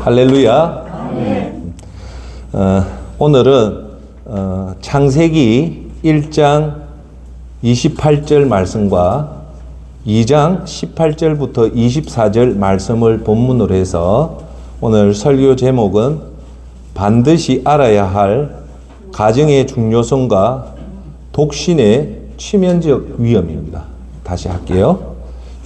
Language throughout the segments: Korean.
할렐루야. 오늘은 창세기 1장 28절 말씀과 2장 18절부터 24절 말씀을 본문으로 해서 오늘 설교 제목은 반드시 알아야 할 가정의 중요성과 독신의 치명적 위험입니다. 다시 할게요.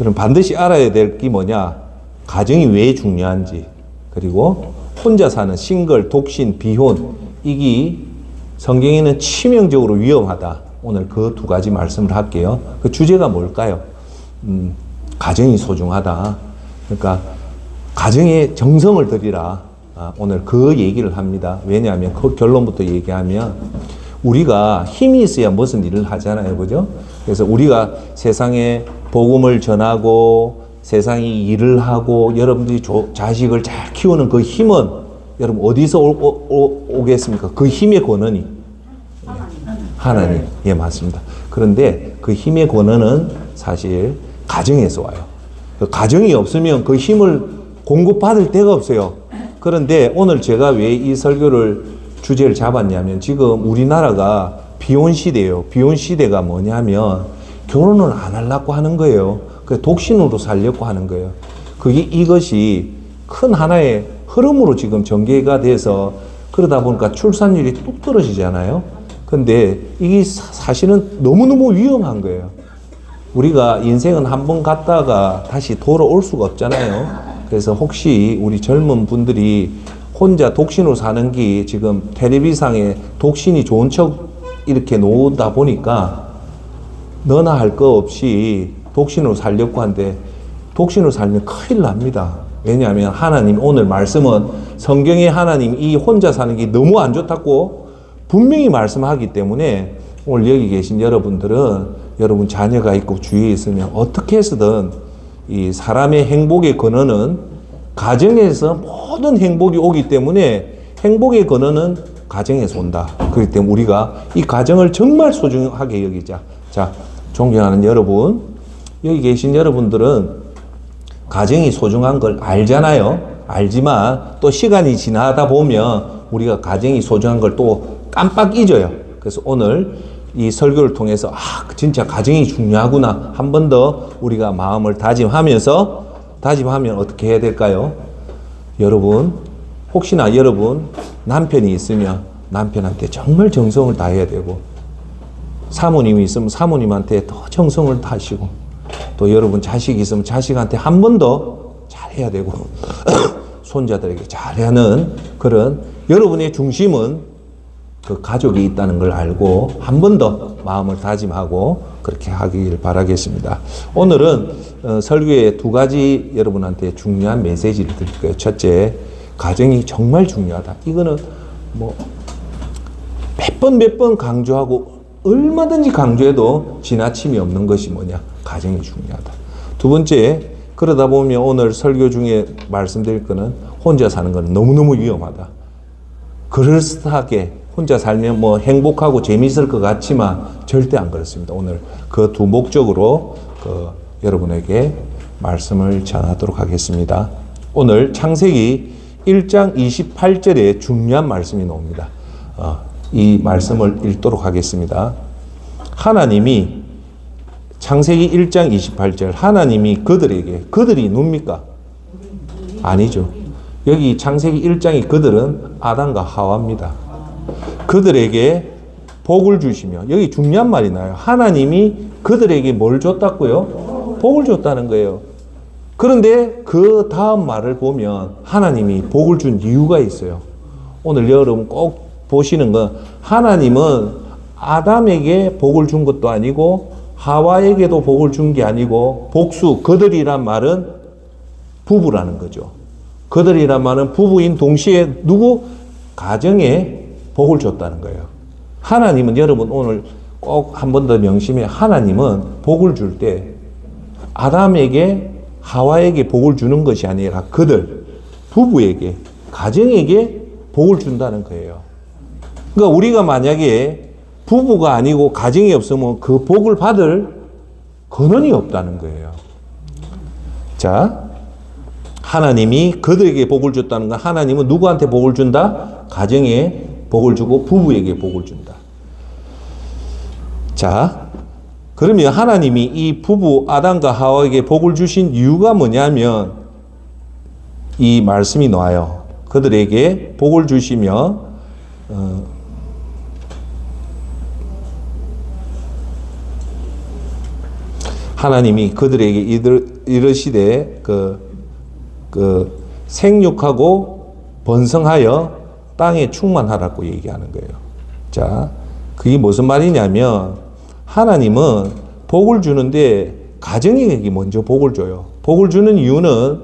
여러분, 반드시 알아야 될 게 뭐냐? 가정이 왜 중요한지, 그리고 혼자 사는 싱글, 독신, 비혼, 이게 성경에는 치명적으로 위험하다. 오늘 그 두 가지 말씀을 할게요. 그 주제가 뭘까요? 가정이 소중하다. 그러니까 가정에 정성을 들이라. 오늘 그 얘기를 합니다. 왜냐하면 그 결론부터 얘기하면 우리가 힘이 있어야 무슨 일을 하잖아요. 그죠? 그래서 우리가 세상에 복음을 전하고 세상이 일을 하고 여러분들이 자식을 잘 키우는 그 힘은 여러분 어디서 오겠습니까? 그 힘의 권한이 하나님. 예, 맞습니다. 그런데 그 힘의 권한은 사실 가정에서 와요. 그 가정이 없으면 그 힘을 공급받을 데가 없어요. 그런데 오늘 제가 왜 이 설교를 주제를 잡았냐면 지금 우리나라가 비혼 시대예요. 비혼 시대가 뭐냐면 결혼을 안 하려고 하는 거예요. 그 독신으로 살려고 하는 거예요. 이것이 큰 하나의 흐름으로 지금 전개가 돼서 그러다 보니까 출산율이 뚝 떨어지잖아요. 근데 이게 사실은 너무너무 위험한 거예요. 우리가 인생은 한 번 갔다가 다시 돌아올 수가 없잖아요. 그래서 혹시 우리 젊은 분들이 혼자 독신으로 사는 게 지금 텔레비상에 독신이 좋은 척 이렇게 놓다 보니까 너나 할 거 없이 독신으로 살려고 하는데 독신으로 살면 큰일 납니다. 왜냐하면 하나님 오늘 말씀은 성경에 하나님 이 혼자 사는 게 너무 안 좋다고 분명히 말씀하기 때문에 오늘 여기 계신 여러분들은 여러분 자녀가 있고 주위에 있으면 어떻게 해서든 이 사람의 행복의 근원은 가정에서 모든 행복이 오기 때문에 행복의 근원은 가정에서 온다. 그렇기 때문에 우리가 이 가정을 정말 소중하게 여기자. 자, 존경하는 여러분, 여기 계신 여러분들은 가정이 소중한 걸 알잖아요. 알지만 또 시간이 지나다 보면 우리가 가정이 소중한 걸 또 깜빡 잊어요. 그래서 오늘 이 설교를 통해서 진짜 가정이 중요하구나. 한 번 더 우리가 마음을 다짐하면 어떻게 해야 될까요? 여러분, 혹시나 여러분 남편이 있으면 남편한테 정말 정성을 다해야 되고, 사모님이 있으면 사모님한테 더 정성을 다하시고, 또 여러분 자식이 있으면 자식한테 한 번 더 잘해야 되고 손자들에게 잘하는 그런 여러분의 중심은 그 가족이 있다는 걸 알고 한 번 더 마음을 다짐하고 그렇게 하길 바라겠습니다. 오늘은 설교에 두 가지 여러분한테 중요한 메시지를 드릴 거예요. 첫째, 가정이 정말 중요하다. 이거는 뭐 몇 번 강조하고 얼마든지 강조해도 지나침이 없는 것이 뭐냐? 가정이 중요하다. 두 번째, 그러다 보면 오늘 설교 중에 말씀드릴 거는 혼자 사는 건 너무너무 위험하다. 그럴듯하게 혼자 살면 뭐 행복하고 재미있을 것 같지만 절대 안 그렇습니다. 오늘 그 두 목적으로 여러분에게 말씀을 전하도록 하겠습니다. 오늘 창세기 1장 28절에 중요한 말씀이 나옵니다. 이 말씀을 읽도록 하겠습니다. 하나님이 창세기 1장 28절 하나님이 그들이 누굽니까? 아니죠. 여기 창세기 1장의 그들은 아담과 하와입니다. 그들에게 복을 주시며, 여기 중요한 말이 나요. 하나님이 그들에게 뭘 줬다고요? 복을 줬다는 거예요. 그런데 그 다음 말을 보면 하나님이 복을 준 이유가 있어요. 오늘 여러분 꼭 보시는 건 하나님은 아담에게 복을 준 것도 아니고 하와에게도 복을 준 게 아니고 복수, 그들이란 말은 부부라는 거죠. 그들이란 말은 부부인 동시에 누구? 가정에 복을 줬다는 거예요. 하나님은 여러분 오늘 꼭 한 번 더 명심해. 하나님은 복을 줄 때 아담에게 하와에게 복을 주는 것이 아니라 그들, 부부에게, 가정에게 복을 준다는 거예요. 그러니까 우리가 만약에 부부가 아니고 가정이 없으면 그 복을 받을 근원이 없다는 거예요. 자, 하나님이 그들에게 복을 줬다는 건 하나님은 누구한테 복을 준다? 가정에 복을 주고 부부에게 복을 준다. 자, 그러면 하나님이 이 부부 아담과 하와에게 복을 주신 이유가 뭐냐면 이 말씀이 나와요. 그들에게 복을 주시며 하나님이 그들에게 이르시되 생육하고 번성하여 땅에 충만하라고 얘기하는 거예요. 자, 그게 무슨 말이냐면 하나님은 복을 주는데 가정에게 먼저 복을 줘요. 복을 주는 이유는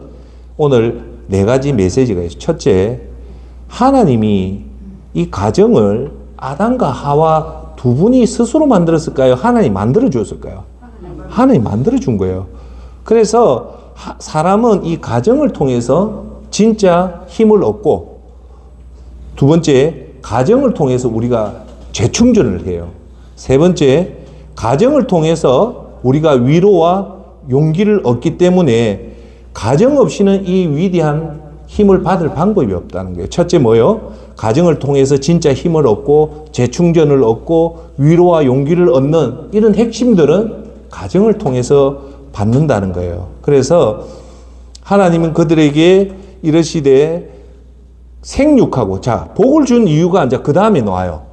오늘 4가지 메시지가 있어요. 첫째, 하나님이 이 가정을 아담과 하와 두 분이 스스로 만들었을까요? 하나님 만들어 줬을까요? 하나님 만들어 준 거예요. 그래서 사람은 이 가정을 통해서 진짜 힘을 얻고, 두 번째, 가정을 통해서 우리가 재충전을 해요. 세 번째, 가정을 통해서 우리가 위로와 용기를 얻기 때문에 가정 없이는 이 위대한 힘을 받을 방법이 없다는 거예요. 첫째 뭐요? 가정을 통해서 진짜 힘을 얻고 재충전을 얻고 위로와 용기를 얻는 이런 핵심들은 가정을 통해서 받는다는 거예요. 그래서 하나님은 그들에게 이르시되 생육하고, 자, 복을 준 이유가 이제 그 다음에 나와요.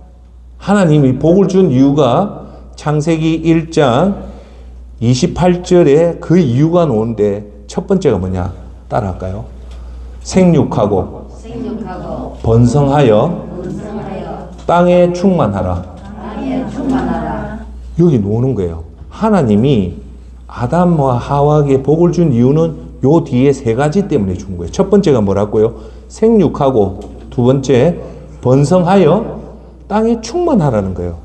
하나님이 복을 준 이유가 창세기 1장 28절에 그 이유가 나오는데 첫 번째가 뭐냐? 따라할까요? 생육하고 번성하여 땅에 충만하라. 여기 나오는 거예요. 하나님이 아담과 하와에게 복을 준 이유는 요 뒤에 3가지 때문에 준 거예요. 첫 번째가 뭐라고요? 생육하고, 두 번째 번성하여 땅에 충만하라는 거예요.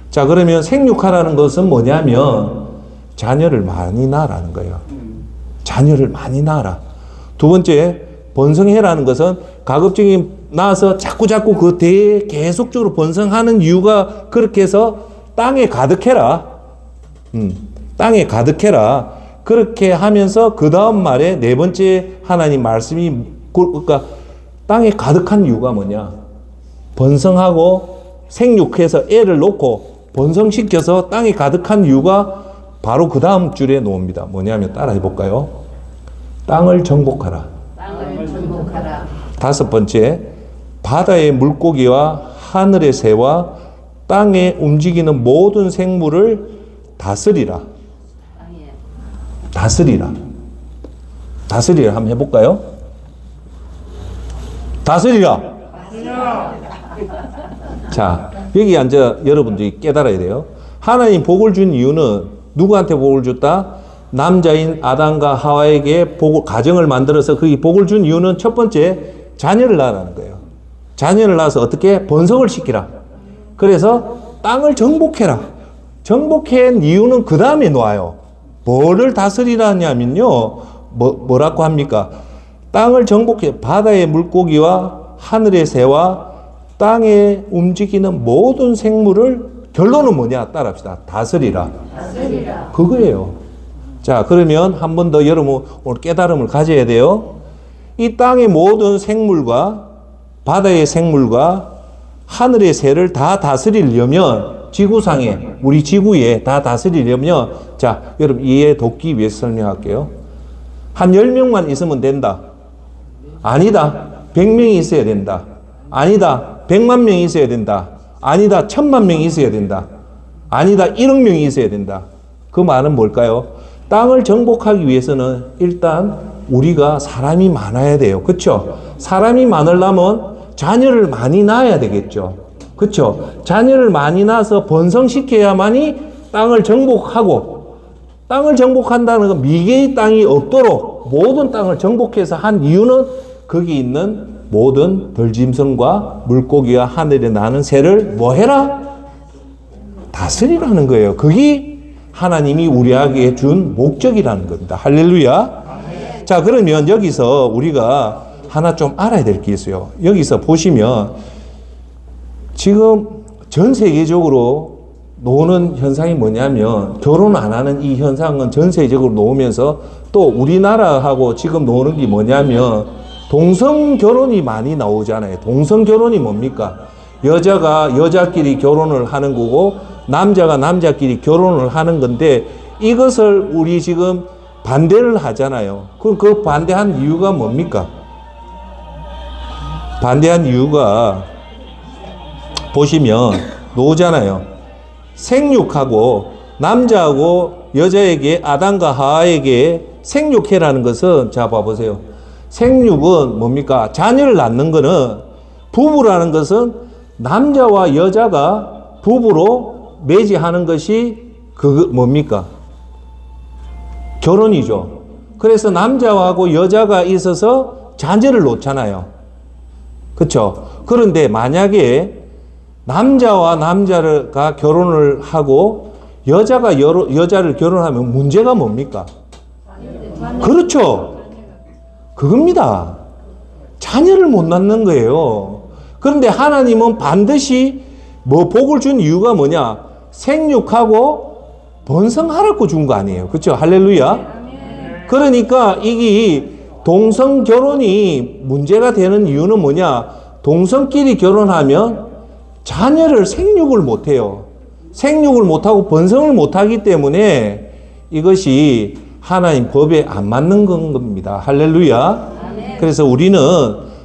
자, 그러면 생육하라는 것은 뭐냐면 자녀를 많이 낳으라는 거예요. 자녀를 많이 낳아라. 두 번째, 번성해라는 것은 가급적이 낳아서 자꾸 그 대에 계속적으로 번성하는 이유가 그렇게 해서 땅에 가득해라. 땅에 가득해라. 그렇게 하면서 그 다음 말에 4번째 하나님 말씀이, 그러니까 땅에 가득한 이유가 뭐냐? 번성하고 생육해서 애를 놓고 번성시켜서 땅에 가득한 이유가 바로 그 다음 줄에 나옵니다. 뭐냐면 따라 해볼까요? 땅을 정복하라. 땅을 정복하라. 5번째, 바다의 물고기와 하늘의 새와 땅에 움직이는 모든 생물을 다스리라. 다스리라. 다스리라 한번 해볼까요? 다스리라. 자, 여기 앉아 여러분들이 깨달아야 돼요. 하나님 복을 준 이유는 누구한테 복을 줬다? 남자인 아담과 하와에게 가정을 만들어서 거기 복을 준 이유는 첫 번째, 자녀를 낳으라는 거예요. 자녀를 낳아서 어떻게? 번성을 시키라. 그래서 땅을 정복해라. 정복한 이유는 그 다음에 놓아요. 뭐를 다스리라냐면요, 뭐라고 합니까? 땅을 정복해. 바다의 물고기와 하늘의 새와 땅에 움직이는 모든 생물을, 결론은 뭐냐? 따라합시다. 다스리라. 다스리라. 그거예요. 자, 그러면 한 번 더 여러분 오늘 깨달음을 가져야 돼요. 이 땅의 모든 생물과 바다의 생물과 하늘의 새를 다 다스리려면, 지구상에, 우리 지구에 다 다스리려면, 자, 여러분 이해 돕기 위해서 설명할게요. 한 10명만 있으면 된다. 아니다. 100명이 있어야 된다. 아니다. 100만 명이 있어야 된다. 아니다. 1000만 명이 있어야 된다. 아니다. 1억 명이 있어야 된다. 그 말은 뭘까요? 땅을 정복하기 위해서는 일단 우리가 사람이 많아야 돼요. 그렇죠? 사람이 많으려면 자녀를 많이 낳아야 되겠죠. 그렇죠? 자녀를 많이 낳아서 번성시켜야만이 땅을 정복하고, 땅을 정복한다는 건 미개의 땅이 없도록 모든 땅을 정복해서 한 이유는 거기 있는 모든 들짐승과 물고기와 하늘에 나는 새를 뭐 해라? 다스리라는 거예요. 그게 하나님이 우리에게 준 목적이라는 겁니다. 할렐루야. 자, 그러면 여기서 우리가 하나 좀 알아야 될 게 있어요. 여기서 보시면 지금 전 세계적으로 노는 현상이 뭐냐면 결혼 안 하는 이 현상은 전 세계적으로 놓으면서 또 우리나라하고 지금 노는 게 뭐냐면 동성 결혼이 많이 나오잖아요. 동성 결혼이 뭡니까? 여자가 여자끼리 결혼을 하는 거고 남자가 남자끼리 결혼을 하는 건데 이것을 우리 지금 반대를 하잖아요. 그럼 그 반대한 이유가 뭡니까? 반대한 이유가 보시면 노잖아요. 생육하고 남자하고 여자에게 아담과 하와에게 생육해라는 것은 자 봐보세요. 생육은 뭡니까? 자녀를 낳는 거는 부부라는 것은 남자와 여자가 부부로 매지하는 것이 그 뭡니까? 결혼이죠. 그래서 남자하고 여자가 있어서 자녀를 놓잖아요. 그렇죠? 그런데 만약에 남자와 남자가 결혼을 하고 여자가 여자를 결혼하면 문제가 뭡니까? 그렇죠. 그겁니다. 자녀를 못 낳는 거예요. 그런데 하나님은 반드시 뭐 복을 준 이유가 뭐냐? 생육하고 번성하라고 준 거 아니에요. 그렇죠? 할렐루야. 그러니까 이게 동성 결혼이 문제가 되는 이유는 뭐냐? 동성끼리 결혼하면 자녀를 생육을 못해요. 생육을 못하고 번성을 못하기 때문에 이것이 하나님 법에 안 맞는 겁니다. 할렐루야. 그래서 우리는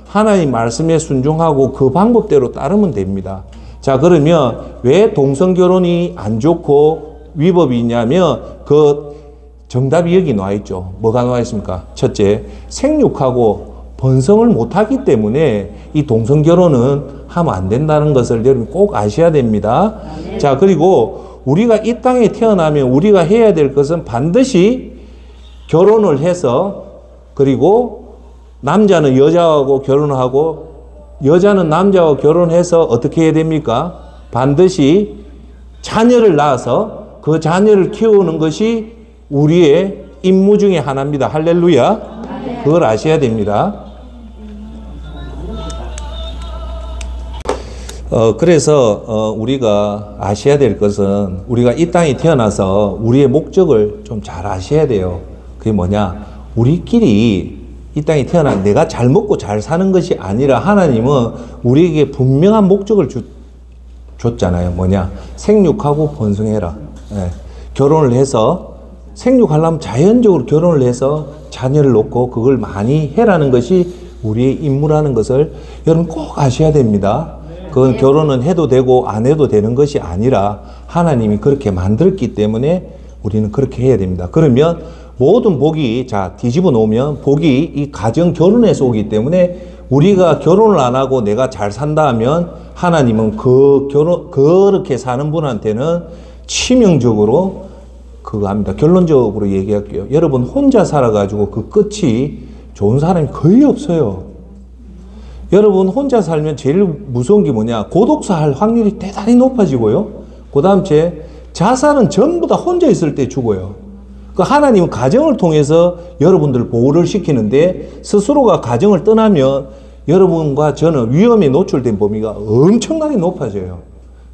하나님 말씀에 순종하고 그 방법대로 따르면 됩니다. 자, 그러면 왜 동성 결혼이 안 좋고 위법이 있냐면 그 정답이 여기 나와 있죠. 뭐가 나와 있습니까? 첫째, 생육하고 번성을 못하기 때문에 이 동성 결혼은 하면 안 된다는 것을 여러분 꼭 아셔야 됩니다. 자, 그리고 우리가 이 땅에 태어나면 우리가 해야 될 것은 반드시 결혼을 해서 그리고 남자는 여자하고 결혼하고 여자는 남자하고 결혼해서 어떻게 해야 됩니까? 반드시 자녀를 낳아서 그 자녀를 키우는 것이 우리의 임무 중에 하나입니다. 할렐루야. 그걸 아셔야 됩니다. 그래서 우리가 아셔야 될 것은 우리가 이 땅에 태어나서 우리의 목적을 좀 잘 아셔야 돼요. 그게 뭐냐? 우리끼리 이 땅에 태어나 내가 잘 먹고 잘 사는 것이 아니라 하나님은 우리에게 분명한 목적을 줬잖아요. 뭐냐? 생육하고 번성해라. 네. 결혼을 해서 생육하려면 자연적으로 결혼을 해서 자녀를 놓고 그걸 많이 해라는 것이 우리의 임무라는 것을 여러분 꼭 아셔야 됩니다. 그건 결혼은 해도 되고 안 해도 되는 것이 아니라 하나님이 그렇게 만들었기 때문에 우리는 그렇게 해야 됩니다. 그러면 모든 복이 자 뒤집어 놓으면 복이 이 가정 결혼에서 오기 때문에 우리가 결혼을 안 하고 내가 잘 산다 하면 하나님은 그렇게 사는 분한테는 치명적으로 그거 합니다. 결론적으로 얘기할게요. 여러분 혼자 살아가지고 그 끝이 좋은 사람이 거의 없어요. 여러분 혼자 살면 제일 무서운 게 뭐냐? 고독사 할 확률이 대단히 높아지고요. 그 다음 자살은 전부 다 혼자 있을 때 죽어요. 그 하나님은 가정을 통해서 여러분들 보호를 시키는데 스스로가 가정을 떠나면 여러분과 저는 위험에 노출된 범위가 엄청나게 높아져요.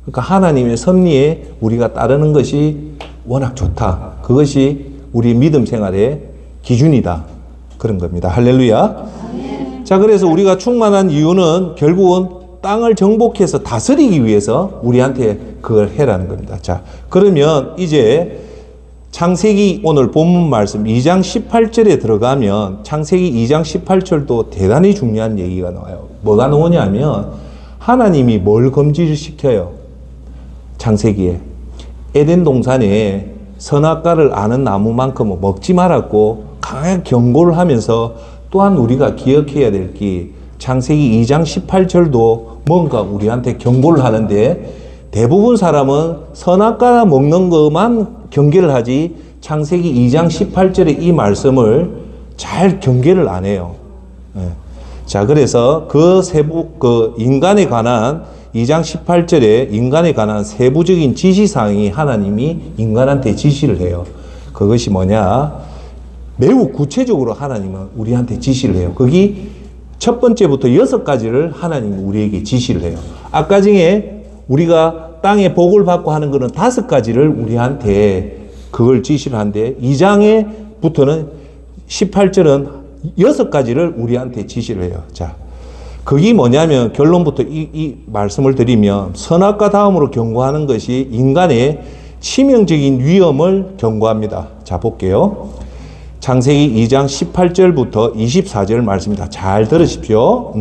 그러니까 하나님의 섭리에 우리가 따르는 것이 워낙 좋다. 그것이 우리 믿음 생활의 기준이다. 그런 겁니다. 할렐루야. 자, 그래서 우리가 충만한 이유는 결국은 땅을 정복해서 다스리기 위해서 우리한테 그걸 해라는 겁니다. 자, 그러면 이제 창세기 오늘 본문 말씀 2장 18절에 들어가면 창세기 2장 18절도 대단히 중요한 얘기가 나와요. 뭐가 나오냐면 하나님이 뭘 금지를 시켜요? 창세기에 에덴 동산에 선악과를 아는 나무만큼은 먹지 말았고 강하게 경고를 하면서 또한 우리가 기억해야 될 게 창세기 2장 18절도 뭔가 우리한테 경고를 하는데 대부분 사람은 선악과 먹는 것만 경계를 하지 창세기 2장 18절의 이 말씀을 잘 경계를 안 해요. 네. 자, 그래서 그 인간에 관한 2장 18절에 인간에 관한 세부적인 지시사항이 하나님이 인간한테 지시를 해요. 그것이 뭐냐? 매우 구체적으로 하나님은 우리한테 지시를 해요. 거기 첫 번째부터 6가지를 하나님이 우리에게 지시를 해요. 아까 중에 우리가 땅에 복을 받고 하는 것은 5가지를 우리한테 그걸 지시를 한데 2장에부터는 18절은 6가지를 우리한테 지시를 해요. 자, 그게 뭐냐면 결론부터 이 말씀을 드리면 선악과 다음으로 경고하는 것이 인간의 치명적인 위험을 경고합니다. 자, 볼게요. 창세기 2장 18절부터 24절 말씀입니다. 잘 들으십시오.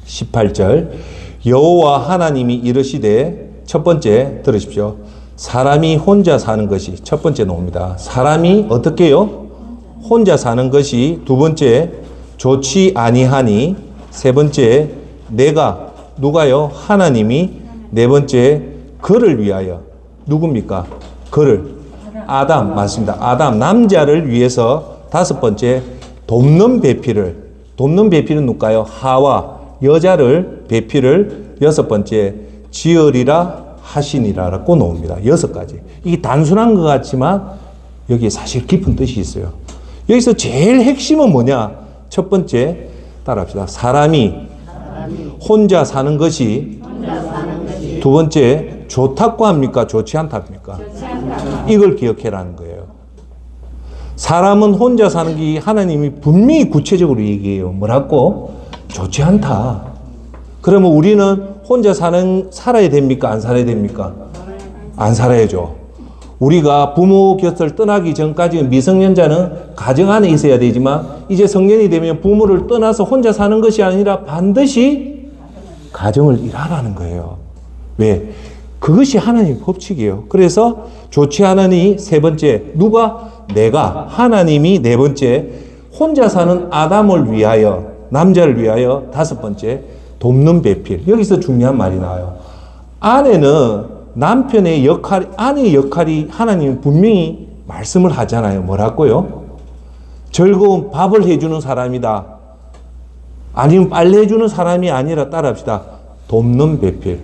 18절. 여호와 하나님이 이르시되, 첫 번째 들으십시오. 사람이 혼자 사는 것이 첫 번째 나옵니다. 사람이 어떻게 해요? 혼자 사는 것이 두 번째 좋지 아니하니, 세 번째 내가 누가요? 하나님이, 네 번째 그를 위하여. 누굽니까? 그를. 아담 맞습니다. 아담 남자를 위해서. 다섯 번째 돕는 배필을. 돕는 배필은 누굴까요? 하와 여자를 배필을. 여섯 번째 지으리라 하시니라라고 나옵니다. 6가지. 이게 단순한 것 같지만 여기에 사실 깊은 뜻이 있어요. 여기서 제일 핵심은 뭐냐? 첫 번째 따라합시다. 사람이 혼자 사는 것이 두 번째 좋다고 합니까? 좋지 않답니까? 이걸 기억해라는 거예요. 사람은 혼자 사는 게 하나님이 분명히 구체적으로 얘기해요. 뭐라고? 좋지 않다. 그러면 우리는 혼자 살아야 됩니까? 안 살아야 됩니까? 안 살아야죠. 우리가 부모 곁을 떠나기 전까지 미성년자는 가정 안에 있어야 되지만 이제 성년이 되면 부모를 떠나서 혼자 사는 것이 아니라 반드시 가정을 일하라는 거예요. 왜? 그것이 하나님의 법칙이에요. 그래서 좋지 않으니 세 번째, 누가? 내가, 하나님이 네 번째, 혼자 사는 아담을 위하여, 남자를 위하여 다섯 번째, 돕는 배필. 여기서 중요한 말이 나와요. 아내는 남편의 아내의 역할이 하나님이 분명히 말씀을 하잖아요. 뭐라고요? 즐거운 밥을 해주는 사람이다. 아니면 빨래 해주는 사람이 아니라 따라합시다. 돕는 배필.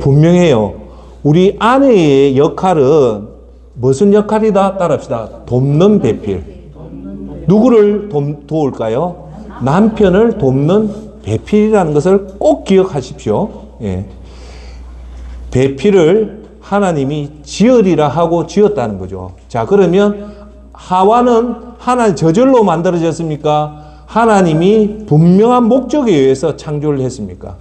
분명해요. 우리 아내의 역할은 무슨 역할이다? 따라합시다. 돕는 배필. 누구를 도울까요? 남편을 돕는 배필이라는 것을 꼭 기억하십시오. 예. 배필을 하나님이 지으리라 하고 지었다는 거죠. 자, 그러면 하와는 하나님 저절로 만들어졌습니까? 하나님이 분명한 목적에 의해서 창조를 했습니까?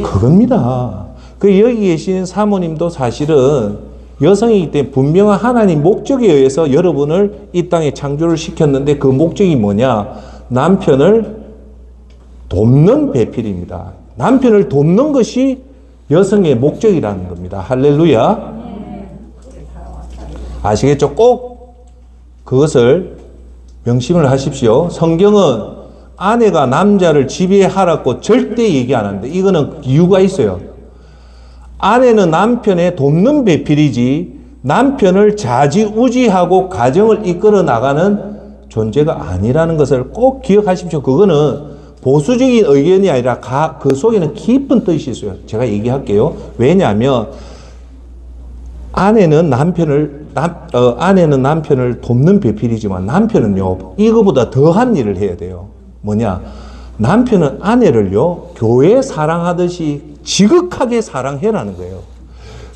그겁니다. 그 여기 계신 사모님도 사실은 여성이기 때문에 분명한 하나님 목적에 의해서 여러분을 이 땅에 창조를 시켰는데 그 목적이 뭐냐? 남편을 돕는 배필입니다. 남편을 돕는 것이 여성의 목적이라는 겁니다. 할렐루야. 아시겠죠? 꼭 그것을 명심을 하십시오. 성경은 아내가 남자를 지배하라고 절대 얘기 안 하는데 이거는 이유가 있어요. 아내는 남편의 돕는 배필이지 남편을 좌지우지하고 가정을 이끌어 나가는 존재가 아니라는 것을 꼭 기억하십시오. 그거는 보수적인 의견이 아니라 그 속에는 깊은 뜻이 있어요. 제가 얘기할게요. 왜냐하면 아내는 남편을 돕는 배필이지만 남편은요, 이거보다 더한 일을 해야 돼요. 뭐냐? 남편은 아내를요, 교회 사랑하듯이 지극하게 사랑해라는 거예요.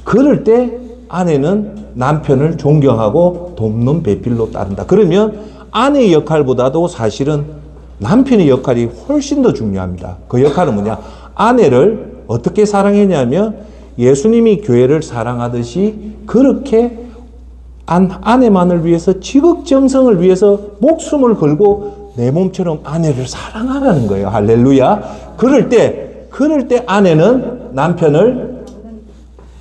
그럴 때 아내는 남편을 존경하고 돕는 배필로 따른다. 그러면 아내의 역할보다도 사실은 남편의 역할이 훨씬 더 중요합니다. 그 역할은 뭐냐? 아내를 어떻게 사랑했냐면 예수님이 교회를 사랑하듯이 그렇게 아내만을 위해서 지극정성을 위해서 목숨을 걸고 내 몸처럼 아내를 사랑하라는 거예요. 할렐루야. 그럴 때 아내는 남편을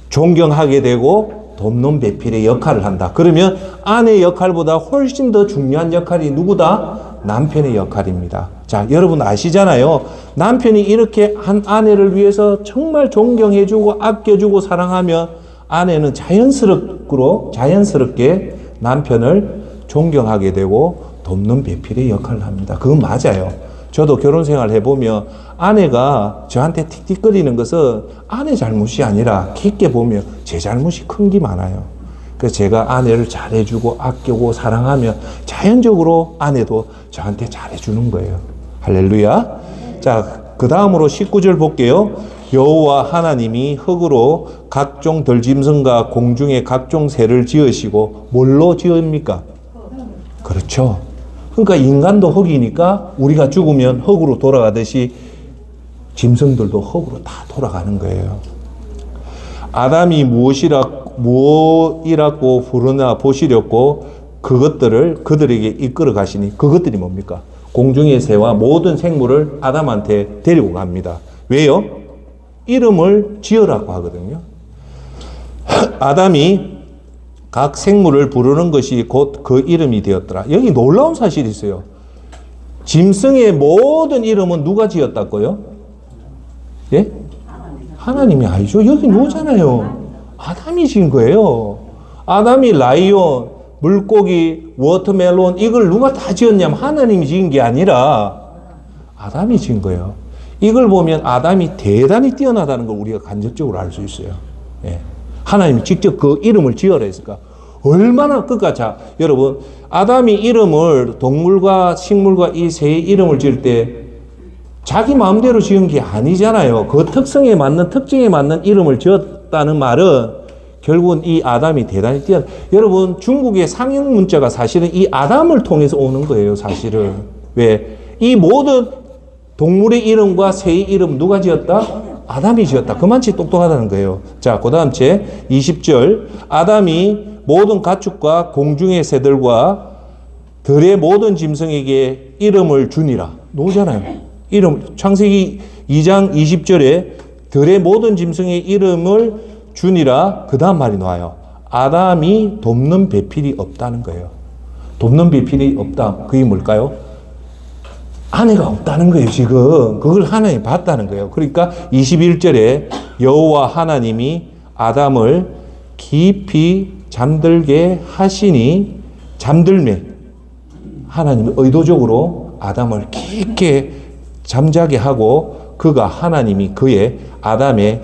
존경하게 되고 돕는 배필의 역할을 한다. 그러면 아내의 역할보다 훨씬 더 중요한 역할이 누구다? 남편의 역할입니다. 자, 여러분 아시잖아요. 남편이 이렇게 한 아내를 위해서 정말 존경해주고 아껴주고 사랑하면 아내는 자연스럽게 남편을 존경하게 되고 돕는 배필의 역할을 합니다. 그건 맞아요. 저도 결혼 생활 해보면 아내가 저한테 틱틱거리는 것은 아내 잘못이 아니라 깊게 보면 제 잘못이 큰 게 많아요. 그래서 제가 아내를 잘해주고 아끼고 사랑하면 자연적으로 아내도 저한테 잘해주는 거예요. 할렐루야. 자, 그 다음으로 19절 볼게요. 여호와 하나님이 흙으로 각종 들짐승과 공중의 각종 새를 지으시고 뭘로 지읍니까? 그렇죠. 그러니까 인간도 흙이니까 우리가 죽으면 흙으로 돌아가듯이 짐승들도 흙으로 다 돌아가는 거예요. 아담이 무엇이라고 부르나 보시렸고 그것들을 그들에게 이끌어 가시니 그것들이 뭡니까? 공중의 새와 모든 생물을 아담한테 데리고 갑니다. 왜요? 이름을 지으라고 하거든요. 아담이 각 생물을 부르는 것이 곧 그 이름이 되었더라. 여기 놀라운 사실이 있어요. 짐승의 모든 이름은 누가 지었다고요? 예? 하나님이 아니죠. 여기 누구잖아요. 아담이 지은 거예요. 아담이 라이온, 물고기, 워터멜론 이걸 누가 다 지었냐면 하나님이 지은 게 아니라 아담이 지은 거예요. 이걸 보면 아담이 대단히 뛰어나다는 걸 우리가 간접적으로 알 수 있어요. 예. 하나님이 직접 그 이름을 지어라 했을까? 얼마나 끝까지. 자, 여러분, 아담이 이름을 동물과 식물과 이 새의 이름을 지을 때 자기 마음대로 지은 게 아니잖아요. 그 특성에 맞는, 특징에 맞는 이름을 지었다는 말은 결국은 이 아담이 대단히 뛰어나. 여러분, 중국의 상형 문자가 사실은 이 아담을 통해서 오는 거예요, 사실은. 왜? 이 모든 동물의 이름과 새의 이름 누가 지었다? 아담이 지었다. 그만치 똑똑하다는 거예요. 자, 그 다음 제 20절. 아담이 모든 가축과 공중의 새들과 들의 모든 짐승에게 이름을 주니라. 노잖아요. 이름, 창세기 2장 20절에 들의 모든 짐승의 이름을 주니라. 그 다음 말이 나와요. 아담이 돕는 배필이 없다는 거예요. 돕는 배필이 없다. 그게 뭘까요? 아내가 없다는 거예요, 지금. 그걸 하나님이 봤다는 거예요. 그러니까 21절에 여호와 하나님이 아담을 깊이 잠들게 하시니 잠들매. 하나님이 의도적으로 아담을 깊게 잠자게 하고 그가 하나님이 그의 아담의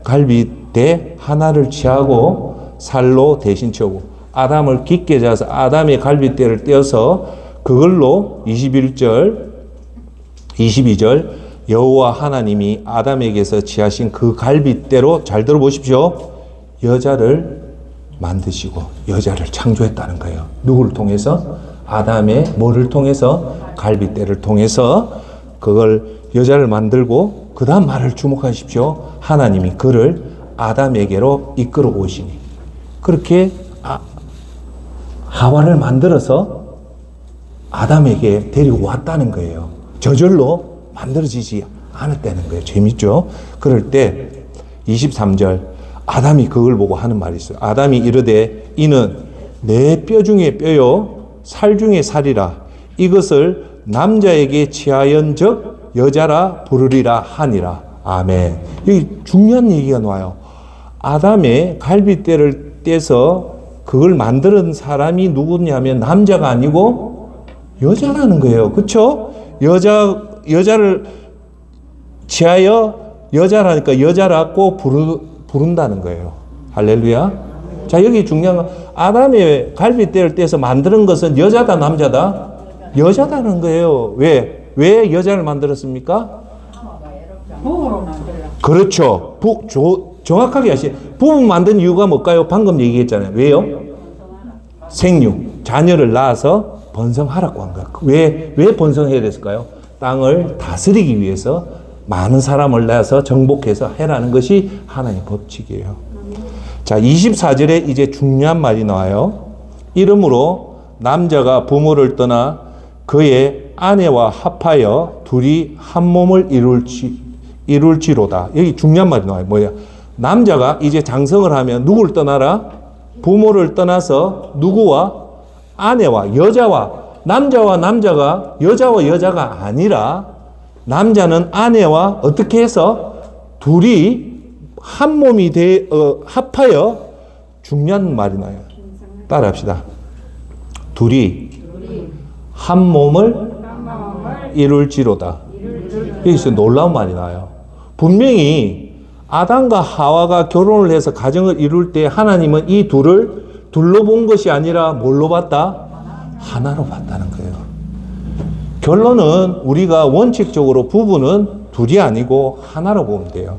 갈빗대 하나를 취하고 살로 대신 채우고 아담을 깊게 자서 아담의 갈빗대를 떼어서 그걸로 21절, 22절 여호와 하나님이 아담에게서 취하신 그 갈빗대로 잘 들어보십시오. 여자를 만드시고 여자를 창조했다는 거예요. 누구를 통해서? 아담의 뭐를 통해서? 갈빗대를 통해서 그걸 여자를 만들고 그 다음 말을 주목하십시오. 하나님이 그를 아담에게로 이끌어 오시니 그렇게 하와를 만들어서 아담에게 데리고 왔다는 거예요. 저절로 만들어지지 않았다는 거예요. 재밌죠? 그럴 때 23절 아담이 그걸 보고 하는 말이 있어요. 아담이 이르되 이는 내 뼈 중에 뼈요 살 중에 살이라 이것을 남자에게 취하연즉 여자라 부르리라 하니라. 아멘. 여기 중요한 얘기가 나와요. 아담의 갈빗대를 떼서 그걸 만드는 사람이 누구냐면 남자가 아니고 여자라는 거예요. 그렇죠? 여자를 취하여 여자라니까 여자라고 부른다는 거예요. 할렐루야. 자, 여기 중요한 건 아담의 갈빗대를 떼서 만드는 것은 여자다 남자다? 여자다는 거예요. 왜? 왜 여자를 만들었습니까? 부부로 만들어. 그렇죠. 정확하게 하시. 부부 만든 이유가 뭘까요? 방금 얘기했잖아요. 왜요? 생육, 자녀를 낳아서 번성하라고 한 거야. 왜 번성해야 됐을까요? 땅을 다스리기 위해서 많은 사람을 낳아서 정복해서 해라는 것이 하나님의 법칙이에요. 자, 24절에 이제 중요한 말이 나와요. 이러므로 남자가 부모를 떠나 그의 아내와 합하여 둘이 한 몸을 이룰지로다. 여기 중요한 말이 나와요. 뭐야? 남자가 이제 장성을 하면 누구를 떠나라? 부모를 떠나서 누구와? 아내와 여자와 남자와 남자가 여자와 여자가 아니라 남자는 아내와 어떻게 해서 둘이 한 몸이 합하여 중요한 말이 나요. 따라합시다. 둘이 한 몸을 이룰지로다. 여기서 놀라운 말이 나요. 분명히 아담과 하와가 결혼을 해서 가정을 이룰 때 하나님은 이 둘을 둘로 본 것이 아니라 뭘로 봤다? 하나로 봤다는 거예요. 결론은 우리가 원칙적으로 부부는 둘이 아니고 하나로 보면 돼요.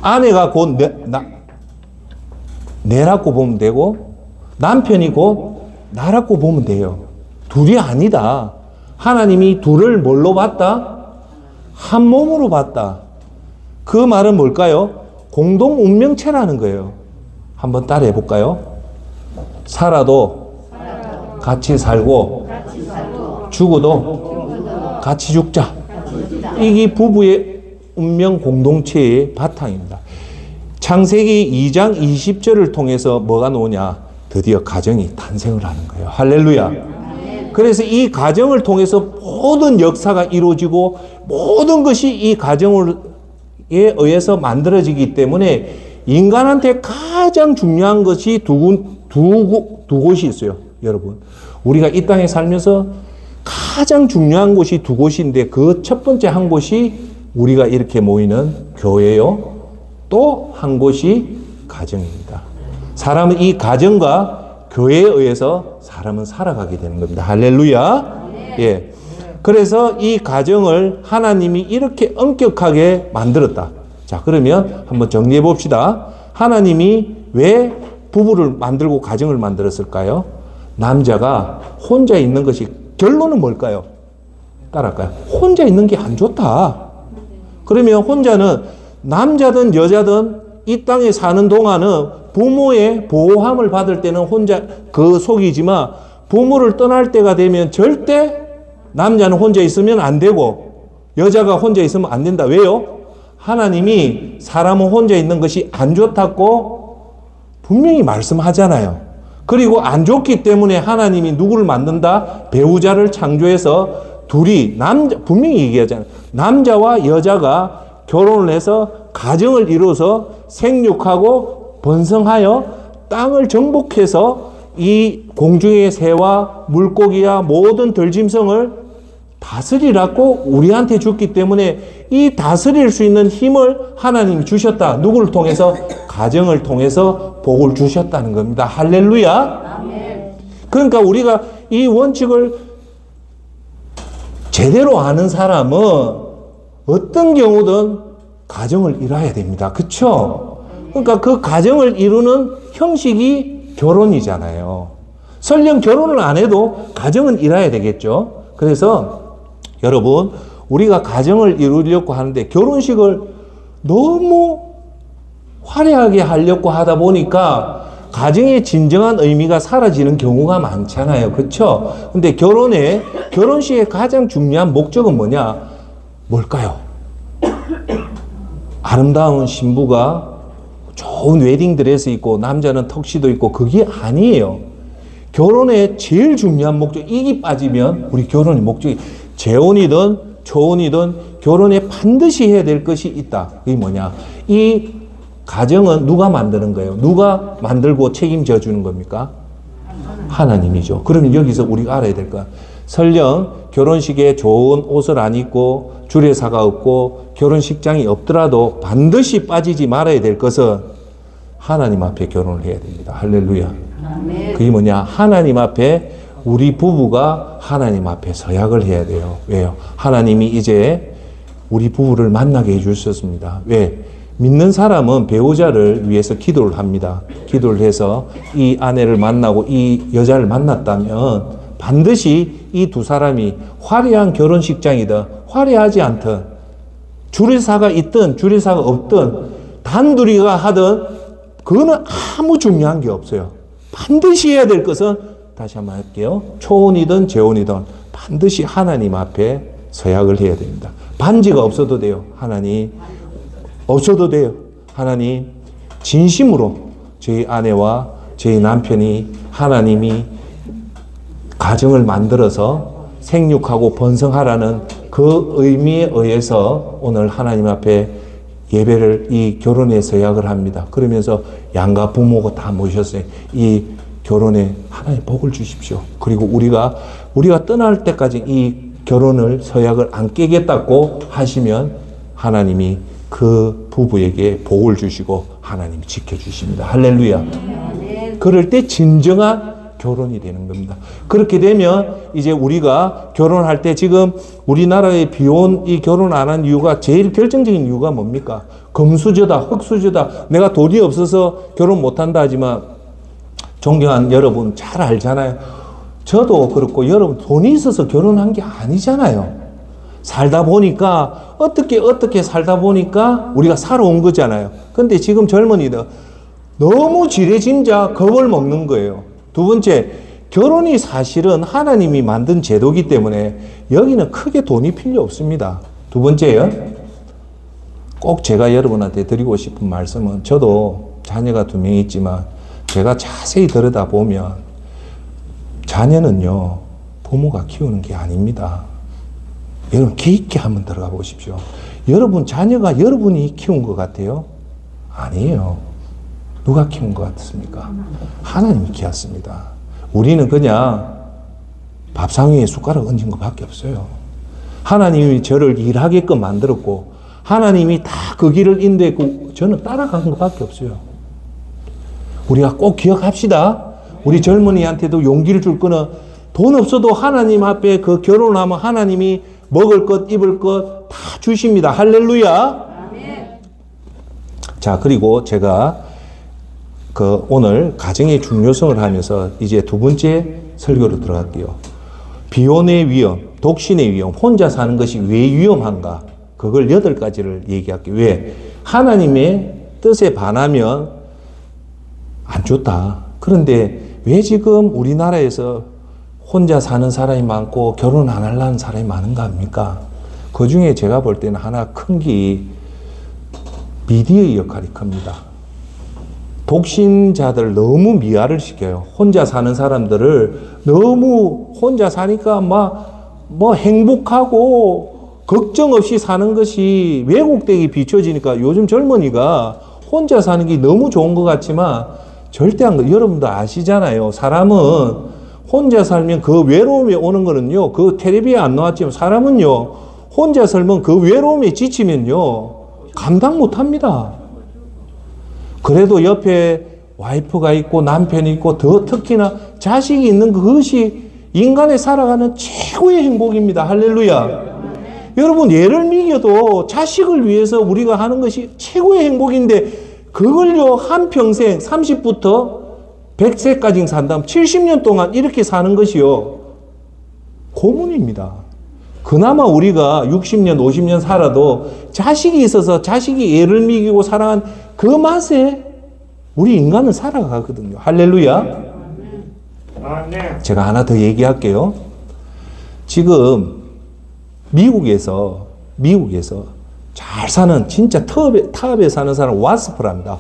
아내가 곧 내라고 보면 되고 남편이 곧 나라고 보면 돼요. 둘이 아니다. 하나님이 둘을 뭘로 봤다? 한 몸으로 봤다. 그 말은 뭘까요? 공동 운명체라는 거예요. 한번 따라해 볼까요? 살아도 같이 살고 죽어도 같이 죽자. 이게 부부의 운명 공동체의 바탕입니다. 창세기 2장 20절을 통해서 뭐가 나오냐? 드디어 가정이 탄생을 하는 거예요. 할렐루야. 그래서 이 가정을 통해서 모든 역사가 이루어지고 모든 것이 이 가정에 의해서 만들어지기 때문에 인간한테 가장 중요한 것이 두 곳이 있어요. 여러분, 우리가 이 땅에 살면서 가장 중요한 곳이 두 곳인데 그 첫 번째 한 곳이 우리가 이렇게 모이는 교회요. 또 한 곳이 가정입니다. 사람은 이 가정과 교회에 의해서 사람은 살아가게 되는 겁니다. 할렐루야. 예. 그래서 이 가정을 하나님이 이렇게 엄격하게 만들었다. 자, 그러면 한번 정리해 봅시다. 하나님이 왜 부부를 만들고 가정을 만들었을까요? 남자가 혼자 있는 것이, 결론은 뭘까요? 따라할까요? 혼자 있는 게 안 좋다. 그러면 혼자는 남자든 여자든 이 땅에 사는 동안은 부모의 보호함을 받을 때는 혼자 그 속이지만 부모를 떠날 때가 되면 절대 남자는 혼자 있으면 안 되고 여자가 혼자 있으면 안 된다. 왜요? 하나님이 사람은 혼자 있는 것이 안 좋다고 분명히 말씀하잖아요. 그리고 안 좋기 때문에 하나님이 누구를 만든다? 배우자를 창조해서 둘이 분명히 얘기하잖아요. 남자와 여자가 결혼을 해서 가정을 이루어서 생육하고 번성하여 땅을 정복해서 이 공중의 새와 물고기와 모든 들짐승을 다스리라고 우리한테 줬기 때문에 이 다스릴 수 있는 힘을 하나님이 주셨다. 누구를 통해서? 가정을 통해서 복을 주셨다는 겁니다. 할렐루야. 그러니까 우리가 이 원칙을 제대로 아는 사람은 어떤 경우든 가정을 이뤄야 됩니다. 그렇죠? 그러니까 그 가정을 이루는 형식이 결혼이잖아요. 설령 결혼을 안 해도 가정은 이뤄야 되겠죠. 그래서 여러분, 우리가 가정을 이루려고 하는데 결혼식을 너무 화려하게 하려고 하다 보니까 가정의 진정한 의미가 사라지는 경우가 많잖아요. 그렇죠? 근데 결혼식의 가장 중요한 목적은 뭐냐? 뭘까요? 아름다운 신부가 좋은 웨딩드레스 입고 남자는 턱시도 입고 그게 아니에요. 결혼의 제일 중요한 목적, 이게 빠지면 우리 결혼의 목적이 재혼이든 초혼이든 결혼에 반드시 해야 될 것이 있다. 이게 뭐냐? 이 가정은 누가 만드는 거예요? 누가 만들고 책임져 주는 겁니까? 하나님이죠. 그러면 여기서 우리가 알아야 될 거야. 설령 결혼식에 좋은 옷을 안 입고 주례사가 없고 결혼식장이 없더라도 반드시 빠지지 말아야 될 것은 하나님 앞에 결혼을 해야 됩니다. 할렐루야. 그게 뭐냐? 하나님 앞에 우리 부부가 하나님 앞에 서약을 해야 돼요. 왜요? 하나님이 이제 우리 부부를 만나게 해주셨습니다. 왜? 믿는 사람은 배우자를 위해서 기도를 합니다. 기도를 해서 이 아내를 만나고 이 여자를 만났다면 반드시 이 두 사람이 화려한 결혼식장이든 화려하지 않든 주례사가 있든 주례사가 없든 단둘이가 하든 그거는 아무 중요한 게 없어요. 반드시 해야 될 것은 다시 한번 할게요. 초혼이든 재혼이든 반드시 하나님 앞에 서약을 해야 됩니다. 반지가 없어도 돼요. 하나님 없어도 돼요. 하나님 진심으로 저희 아내와 저희 남편이 하나님이 가정을 만들어서 생육하고 번성하라는 그 의미에 의해서 오늘 하나님 앞에 예배를 이 결혼에 서약을 합니다. 그러면서 양가 부모가 다 모셨어요. 이 결혼에 하나님 복을 주십시오. 그리고 우리가 떠날 때까지 이 결혼을 서약을 안 깨겠다고 하시면 하나님이 그 부부에게 복을 주시고 하나님이 지켜주십니다. 할렐루야. 그럴 때 진정한 결혼이 되는 겁니다. 그렇게 되면 이제 우리가 결혼할 때 지금 우리나라의 비혼 이 결혼 안 한 이유가 제일 결정적인 이유가 뭡니까? 금수저다, 흙수저다. 내가 돈이 없어서 결혼 못 한다 하지만 존경하는 여러분 잘 알잖아요. 저도 그렇고 여러분 돈이 있어서 결혼한 게 아니잖아요. 살다 보니까 어떻게 살다 보니까 우리가 살아온 거잖아요. 근데 지금 젊은이들 너무 지레짐작 겁을 먹는 거예요. 두 번째, 결혼이 사실은 하나님이 만든 제도이기 때문에 여기는 크게 돈이 필요 없습니다. 두 번째요. 꼭 제가 여러분한테 드리고 싶은 말씀은 저도 자녀가 2명 있지만 제가 자세히 들여다보면 자녀는요, 부모가 키우는 게 아닙니다. 여러분 깊게 한번 들어가 보십시오. 여러분 자녀가 여러분이 키운 것 같아요? 아니에요. 누가 키운 것 같습니까? 하나님이 키웠습니다. 우리는 그냥 밥상 위에 숟가락 얹은 것밖에 없어요. 하나님이 저를 일하게끔 만들었고 하나님이 다 그 길을 인도했고 저는 따라간 것밖에 없어요. 우리가 꼭 기억합시다. 우리 젊은이한테도 용기를 줄 거는 돈 없어도 하나님 앞에 그 결혼하면 하나님이 먹을 것, 입을 것 다 주십니다. 할렐루야. 자, 그리고 제가 오늘 가정의 중요성을 하면서 이제 두 번째 설교로 들어갈게요. 비혼의 위험, 독신의 위험, 혼자 사는 것이 왜 위험한가? 그걸 8가지를 얘기할게요. 왜? 하나님의 뜻에 반하면 안 좋다. 그런데 왜 지금 우리나라에서 혼자 사는 사람이 많고 결혼 안 하려는 사람이 많은가 합니까? 그 중에 제가 볼 때는 하나 큰 게 미디어의 역할이 큽니다. 독신자들 너무 미화를 시켜요. 혼자 사는 사람들을 너무 혼자 사니까 뭐 행복하고 걱정 없이 사는 것이 왜곡되게 비춰지니까 요즘 젊은이가 혼자 사는 게 너무 좋은 것 같지만 절대 안 그래요. 여러분도 아시잖아요. 사람은 혼자 살면 그 외로움이 오는 거는요. 그 텔레비에 안 나왔지만 사람은요. 혼자 살면 그 외로움에 지치면요. 감당 못 합니다. 그래도 옆에 와이프가 있고 남편이 있고 더 특히나 자식이 있는 그것이 인간의 살아가는 최고의 행복입니다. 할렐루야. 여러분 예를 미겨도 자식을 위해서 우리가 하는 것이 최고의 행복인데 그걸요 한평생 30부터 100세까지 산다면 70년 동안 이렇게 사는 것이요 고문입니다. 그나마 우리가 60년 50년 살아도 자식이 있어서 자식이 애를 미기고 살아간 그 맛에 우리 인간은 살아가거든요. 할렐루야. 제가 하나 더 얘기할게요. 지금 미국에서 잘 사는 진짜 탑에 사는 사람 와스프랍니다.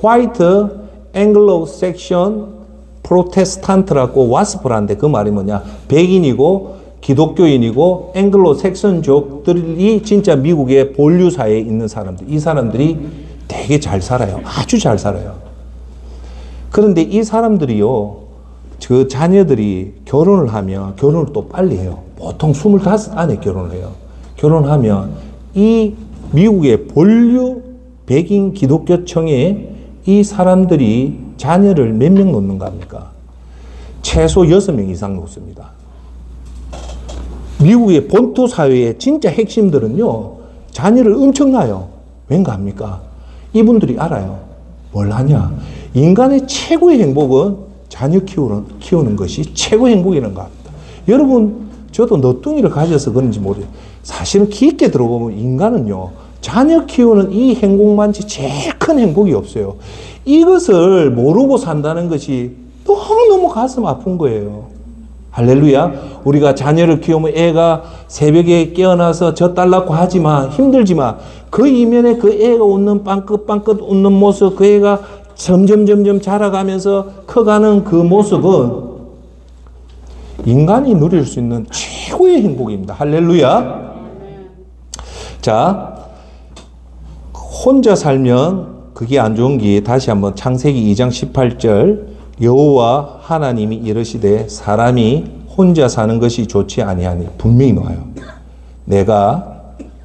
화이트 앵글로 섹션 프로테스탄트라고 와스프라는데 그 말이 뭐냐? 백인이고 기독교인이고 앵글로 섹션족들이 진짜 미국의 본류 사회에 있는 사람들. 이 사람들이 되게 잘 살아요. 아주 잘 살아요. 그런데 이 사람들이요. 그 자녀들이 결혼을 하면 결혼을 또 빨리 해요. 보통 25 안에 결혼을 해요. 결혼하면 이 미국의 본류 백인 기독교청에 이 사람들이 자녀를 몇 명 놓는가 합니까? 최소 6명 이상 놓습니다. 미국의 본토 사회의 진짜 핵심들은요, 자녀를 엄청 낳아요. 왠가 합니까? 이분들이 알아요. 뭘 하냐? 인간의 최고의 행복은 자녀 키우는 것이 최고의 행복이라는 것 같다. 여러분, 저도 너뚱이를 가져서 그런지 모르겠어요. 사실은 깊게 들어보면 인간은요, 자녀 키우는 이 행복만치 제일 큰 행복이 없어요. 이것을 모르고 산다는 것이 너무너무 가슴 아픈 거예요. 할렐루야. 우리가 자녀를 키우면 애가 새벽에 깨어나서 젖 달라고 하지만 힘들지만 그 이면에 그 애가 웃는 빵긋빵긋 웃는 모습, 그 애가 점점 자라가면서 커가는 그 모습은 인간이 누릴 수 있는 최고의 행복입니다. 할렐루야. 자, 혼자 살면 그게 안 좋은 게 다시 한번 창세기 2장 18절 여호와 하나님이 이르시되 사람이 혼자 사는 것이 좋지 아니하니 분명히 나와요. 내가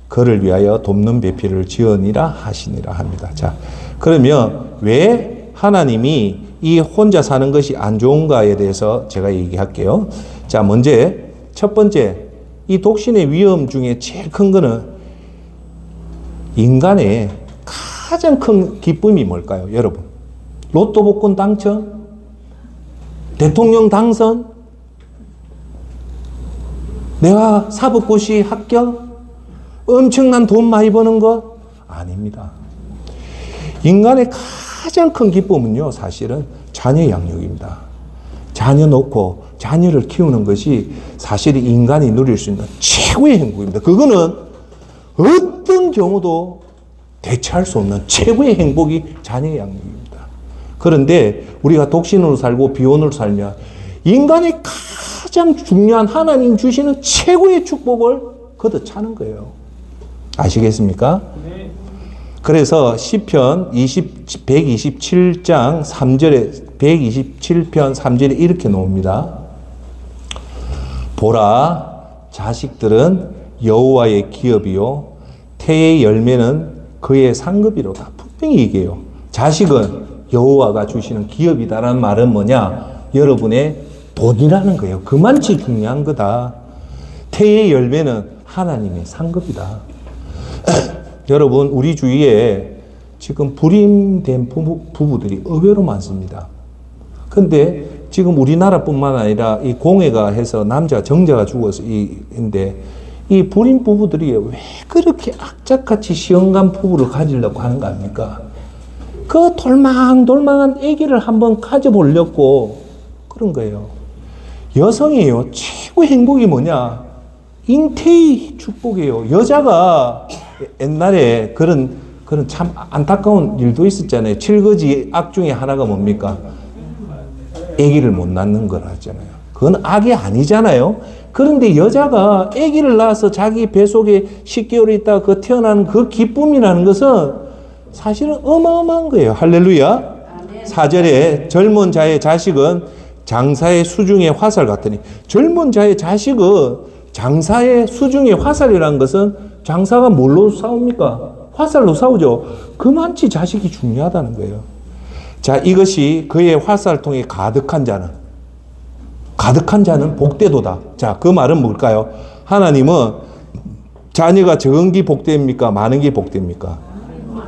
그를 위하여 돕는 배필을 지으니라 하시니라 합니다. 자, 그러면 왜 하나님이 이 혼자 사는 것이 안 좋은가에 대해서 제가 얘기할게요. 자, 먼저 첫 번째, 이 독신의 위험 중에 제일 큰 거는 인간의 가장 큰 기쁨이 뭘까요, 여러분? 로또 복권 당첨? 대통령 당선? 내가 사법고시 합격? 엄청난 돈 많이 버는 것? 아닙니다. 인간의 가장 큰 기쁨은요, 사실은 자녀 양육입니다. 자녀 놓고 자녀를 키우는 것이 사실 인간이 누릴 수 있는 최고의 행복입니다. 그거는 어떤 경우도 대체할 수 없는 최고의 행복이 자녀 양육입니다. 그런데 우리가 독신으로 살고 비혼으로 살면 인간의 가장 중요한 하나님 주시는 최고의 축복을 걷어차는 거예요. 아시겠습니까? 네. 그래서 시편 127장 3절에 127편 3절에 이렇게 나옵니다. 보라, 자식들은 여호와의 기업이요 태의 열매는 그의 상급이로다. 분명히 얘기해요. 자식은 여호와가 주시는 기업이다라는 말은 뭐냐? 여러분의 돈이라는 거예요. 그만치 중요한 거다. 태의 열매는 하나님의 상급이다. 여러분, 우리 주위에 지금 불임된 부부들이 의외로 많습니다. 근데 지금 우리나라뿐만 아니라 이 공해가 해서 남자 정자가 죽어서 인데 이 불임 부부들이 왜 그렇게 악착같이 시험관 부부를 가지려고 하는 거 아닙니까? 그 돌망돌망한 아기를 한번 가져보려고 그런 거예요. 여성이에요. 최고 행복이 뭐냐? 잉태의 축복이에요. 여자가 옛날에 그런 참 안타까운 일도 있었잖아요. 7가지 악 중에 하나가 뭡니까? 아기를 못 낳는 거라 했잖아요. 그건 악이 아니잖아요. 그런데 여자가 아기를 낳아서 자기 뱃속에 10개월 있다가 그 태어나는 그 기쁨이라는 것은 사실은 어마어마한 거예요. 할렐루야. 4절에 젊은 자의 자식은 장사의 수중의 화살 같으니, 젊은 자의 자식은 장사의 수중의 화살이라는 것은 장사가 뭘로 싸웁니까? 화살로 싸우죠. 그만치 자식이 중요하다는 거예요. 자, 이것이 그의 화살통에 가득한 자는 복되도다. 자, 그 말은 뭘까요? 하나님은 자녀가 적은 게 복됩니까? 많은 게 복됩니까?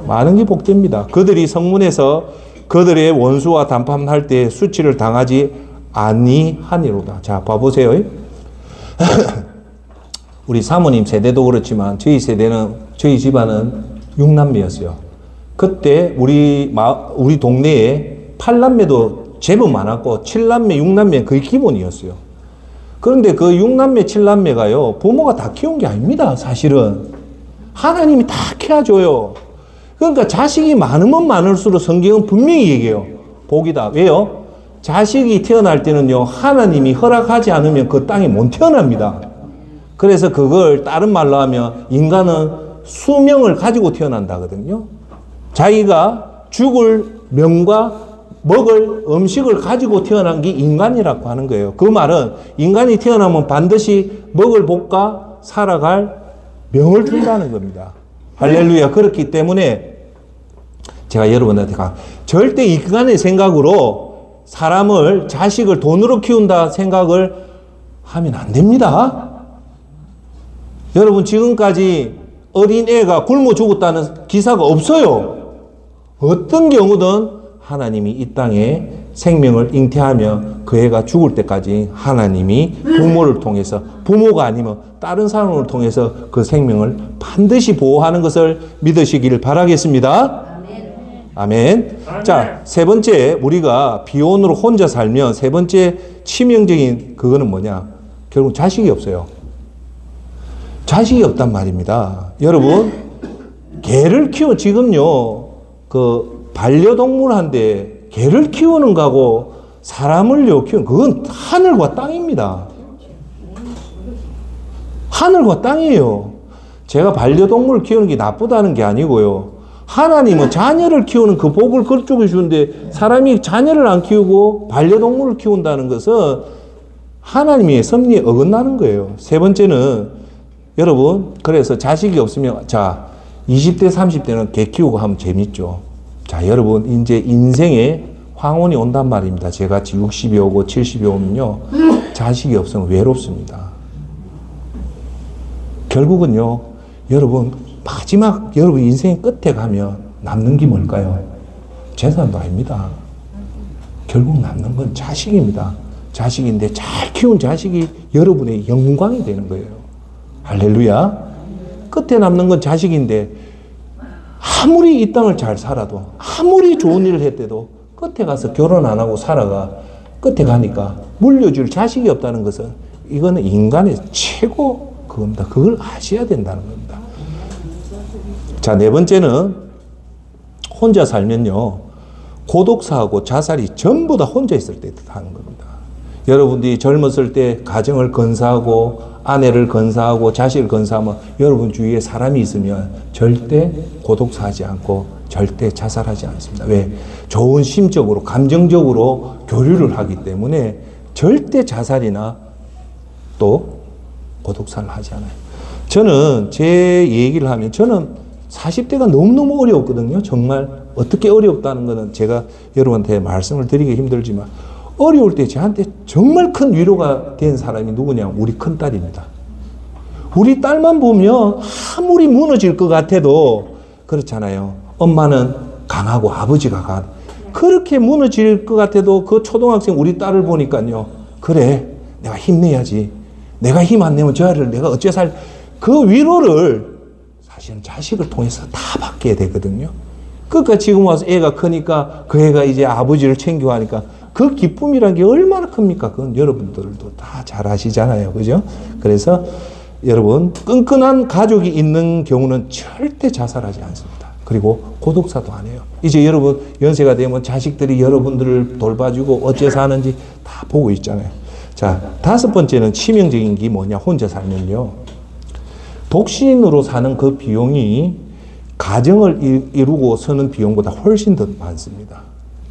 많은 게 복됩니다. 그들이 성문에서 그들의 원수와 담판할 때 수치를 당하지 아니하니로다. 자, 봐보세요. 우리 사모님 세대도 그렇지만 저희 집안은 6남매였어요. 그때 우리 동네에 8남매도 제법 많았고 7남매, 6남매 거의 기본이었어요. 그런데 그 6남매, 7남매가요, 부모가 다 키운 게 아닙니다. 사실은 하나님이 다 키워줘요. 그러니까 자식이 많으면 많을수록 성경은 분명히 얘기해요. 복이다. 왜요? 자식이 태어날 때는요, 하나님이 허락하지 않으면 그 땅에 못 태어납니다. 그래서 그걸 다른 말로 하면 인간은 수명을 가지고 태어난다거든요. 자기가 죽을 명과 먹을 음식을 가지고 태어난 게 인간이라고 하는 거예요. 그 말은 인간이 태어나면 반드시 먹을 복과 살아갈 명을 준다는 겁니다. 할렐루야. 그렇기 때문에 제가 여러분한테 절대 인간의 생각으로 사람을, 자식을 돈으로 키운다 생각을 하면 안 됩니다. 여러분, 지금까지 어린애가 굶어 죽었다는 기사가 없어요. 어떤 경우든 하나님이 이 땅에 생명을 잉태하며 그 애가 죽을 때까지 하나님이 부모를 통해서, 부모가 아니면 다른 사람을 통해서 그 생명을 반드시 보호하는 것을 믿으시기를 바라겠습니다. 아멘. 자, 세 번째, 우리가 비혼으로 혼자 살면 세 번째 치명적인 그거는 뭐냐? 결국 자식이 없어요. 자식이 없단 말입니다. 여러분, 개를 지금요, 반려동물한테 개를 키우는 거하고 사람을요 키우는, 그건 하늘과 땅입니다. 하늘과 땅이에요. 제가 반려동물을 키우는 게 나쁘다는 게 아니고요. 하나님은 자녀를 키우는 그 복을 그쪽에 주는데 사람이 자녀를 안 키우고 반려동물을 키운다는 것은 하나님의 섭리에 어긋나는 거예요. 세 번째는 여러분, 그래서 자식이 없으면, 자, 20대, 30대는 개 키우고 하면 재밌죠. 자, 여러분, 이제 인생의 황혼이 온단 말입니다. 제같이 60이 오고 70이 오면요. 자식이 없으면 외롭습니다. 결국은요. 여러분 마지막 여러분 인생 끝에 가면 남는 게 뭘까요? 재산도 아닙니다. 결국 남는 건 자식입니다. 자식인데 잘 키운 자식이 여러분의 영광이 되는 거예요. 할렐루야. 끝에 남는 건 자식인데 아무리 이 땅을 잘 살아도 아무리 좋은 일을 했대도 끝에 가서 결혼 안 하고 살아가 끝에 가니까 물려줄 자식이 없다는 것은 이거는 인간의 최고 그겁니다. 그걸 아셔야 된다는 겁니다. 자, 네 번째는 혼자 살면요. 고독사하고 자살이 전부 다 혼자 있을 때 하는 겁니다. 여러분들이 젊었을 때 가정을 건사하고 아내를 건사하고 자식을 건사하면 여러분 주위에 사람이 있으면 절대 고독사하지 않고 절대 자살하지 않습니다. 왜? 좋은 심적으로 감정적으로 교류를 하기 때문에 절대 자살이나 또 고독사를 하지 않아요. 저는 제 얘기를 하면 저는 40대가 너무너무 어려웠거든요. 정말 어떻게 어렵다는 것은 제가 여러분한테 말씀을 드리기 힘들지만 어려울 때 저한테 정말 큰 위로가 된 사람이 누구냐? 우리 큰딸입니다. 우리 딸만 보면 아무리 무너질 것 같아도 그렇잖아요. 엄마는 강하고 아버지가 강한. 그렇게 무너질 것 같아도 그 초등학생 우리 딸을 보니까요. 그래, 내가 힘내야지. 내가 힘 안 내면 저 아이를 내가 어째 살. 그 위로를 사실은 자식을 통해서 다 받게 되거든요. 그러니까 지금 와서 애가 크니까 그 애가 이제 아버지를 챙겨하니까 그 기쁨이란 게 얼마나 큽니까? 그건 여러분들도 다 잘 아시잖아요. 그죠? 그래서 여러분, 끈끈한 가족이 있는 경우는 절대 자살하지 않습니다. 그리고 고독사도 안 해요. 이제 여러분 연세가 되면 자식들이 여러분들을 돌봐주고 어째 사는지 다 보고 있잖아요. 자, 다섯 번째는 치명적인 게 뭐냐? 혼자 살면요. 독신으로 사는 그 비용이 가정을 이루고 서는 비용보다 훨씬 더 많습니다.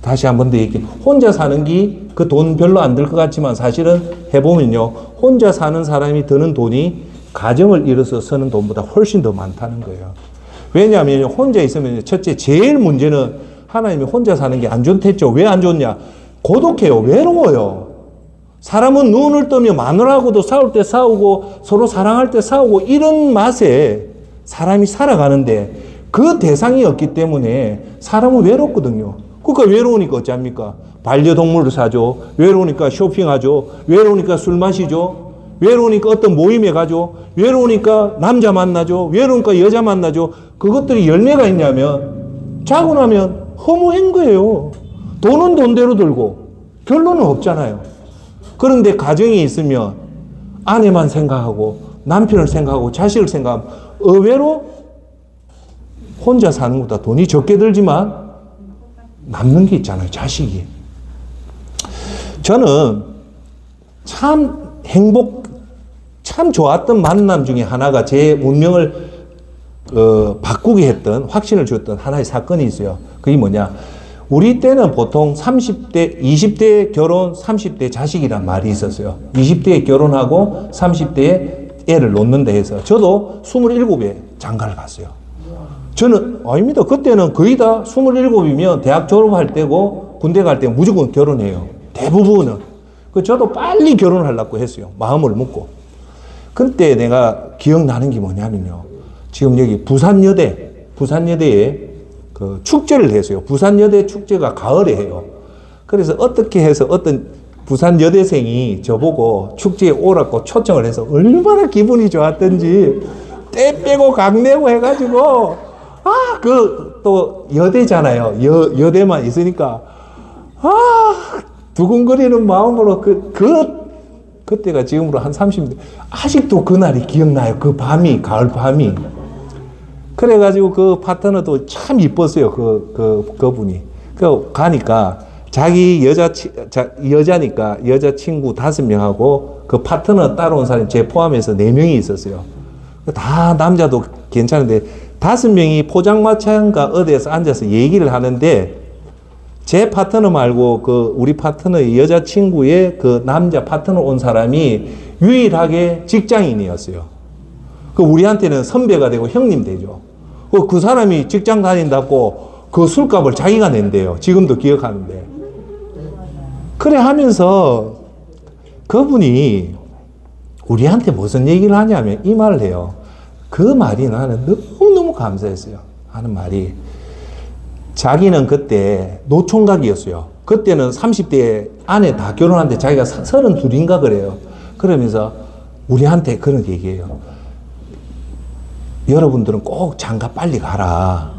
다시 한 번 더 얘기해. 혼자 사는 게 그 돈 별로 안 들 것 같지만 사실은 해보면요. 혼자 사는 사람이 드는 돈이 가정을 이뤄서 쓰는 돈보다 훨씬 더 많다는 거예요. 왜냐하면 혼자 있으면 첫째 제일 문제는 하나님이 혼자 사는 게 안 좋댔죠. 왜 안 좋냐? 고독해요. 외로워요. 사람은 눈을 뜨면 마누라하고도 싸울 때 싸우고 서로 사랑할 때 싸우고 이런 맛에 사람이 살아가는데 그 대상이 없기 때문에 사람은 외롭거든요. 그러니까 외로우니까 어찌합니까? 반려동물을 사죠. 외로우니까 쇼핑하죠. 외로우니까 술 마시죠. 외로우니까 어떤 모임에 가죠. 외로우니까 남자 만나죠. 외로우니까 여자 만나죠. 그것들이 열매가 있냐면 자고 나면 허무한 거예요. 돈은 돈대로 들고 결론은 없잖아요. 그런데 가정이 있으면 아내만 생각하고 남편을 생각하고 자식을 생각하면 의외로 혼자 사는 것보다 돈이 적게 들지만 남는 게 있잖아요. 자식이. 저는 참 참 좋았던 만남 중에 하나가 제 운명을 바꾸게 했던 확신을 주었던 하나의 사건이 있어요. 그게 뭐냐. 우리 때는 보통 30대, 20대 결혼, 30대 자식이란 말이 있었어요. 20대에 결혼하고 30대에 애를 놓는다 해서 저도 27에 장가를 갔어요. 저는 아닙니다. 그때는 거의 다 27이면 대학 졸업할 때고 군대 갈 때 무조건 결혼해요. 대부분은. 저도 빨리 결혼하려고 했어요. 마음을 먹고. 그때 내가 기억나는 게 뭐냐면요. 지금 여기 부산여대에 그 축제를 했어요. 부산여대 축제가 가을에 해요. 그래서 어떻게 해서 어떤 부산여대생이 저보고 축제에 오라고 초청을 해서 얼마나 기분이 좋았던지 때 빼고 각 내고 해가지고 또 여대잖아요. 여대만 있으니까 두근거리는 마음으로 그때가 지금으로 한 30년 아직도 그날이 기억나요. 그 밤이 가을 밤이. 그래가지고 그 파트너도 참 이뻤어요. 그분이. 가니까 자기 여자니까 여자친구 5명하고 그 파트너 따라온 사람이 제 포함해서 4명이 있었어요. 다 남자도 괜찮은데 5명이 포장마차인가 어디에서 앉아서 얘기를 하는데 제 파트너 말고 우리 파트너의 여자친구의 그 남자 파트너 온 사람이 유일하게 직장인이었어요. 우리한테는 선배가 되고 형님 되죠. 그 사람이 직장 다닌다고 그 술값을 자기가 낸대요. 지금도 기억하는데. 그래 하면서 그분이 우리한테 무슨 얘기를 하냐면 이 말을 해요. 그 말이 나는 너무너무 감사했어요. 하는 말이 자기는 그때 노총각이었어요. 그때는 30대 안에 다 결혼하는데 자기가 32인가 그래요. 그러면서 우리한테 그런 얘기해요. 여러분들은 꼭 장가 빨리 가라.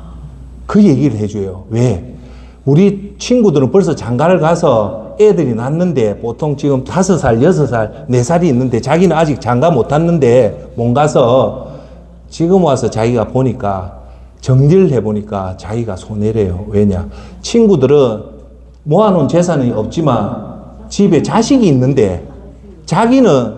그 얘기를 해줘요. 왜? 우리 친구들은 벌써 장가를 가서 애들이 낳는데 보통 지금 5살, 6살, 4살이 있는데 자기는 아직 장가 못 갔는데 못 가서 지금 와서 자기가 보니까 정리를 해보니까 자기가 손해래요. 왜냐? 친구들은 모아놓은 재산이 없지만 집에 자식이 있는데 자기는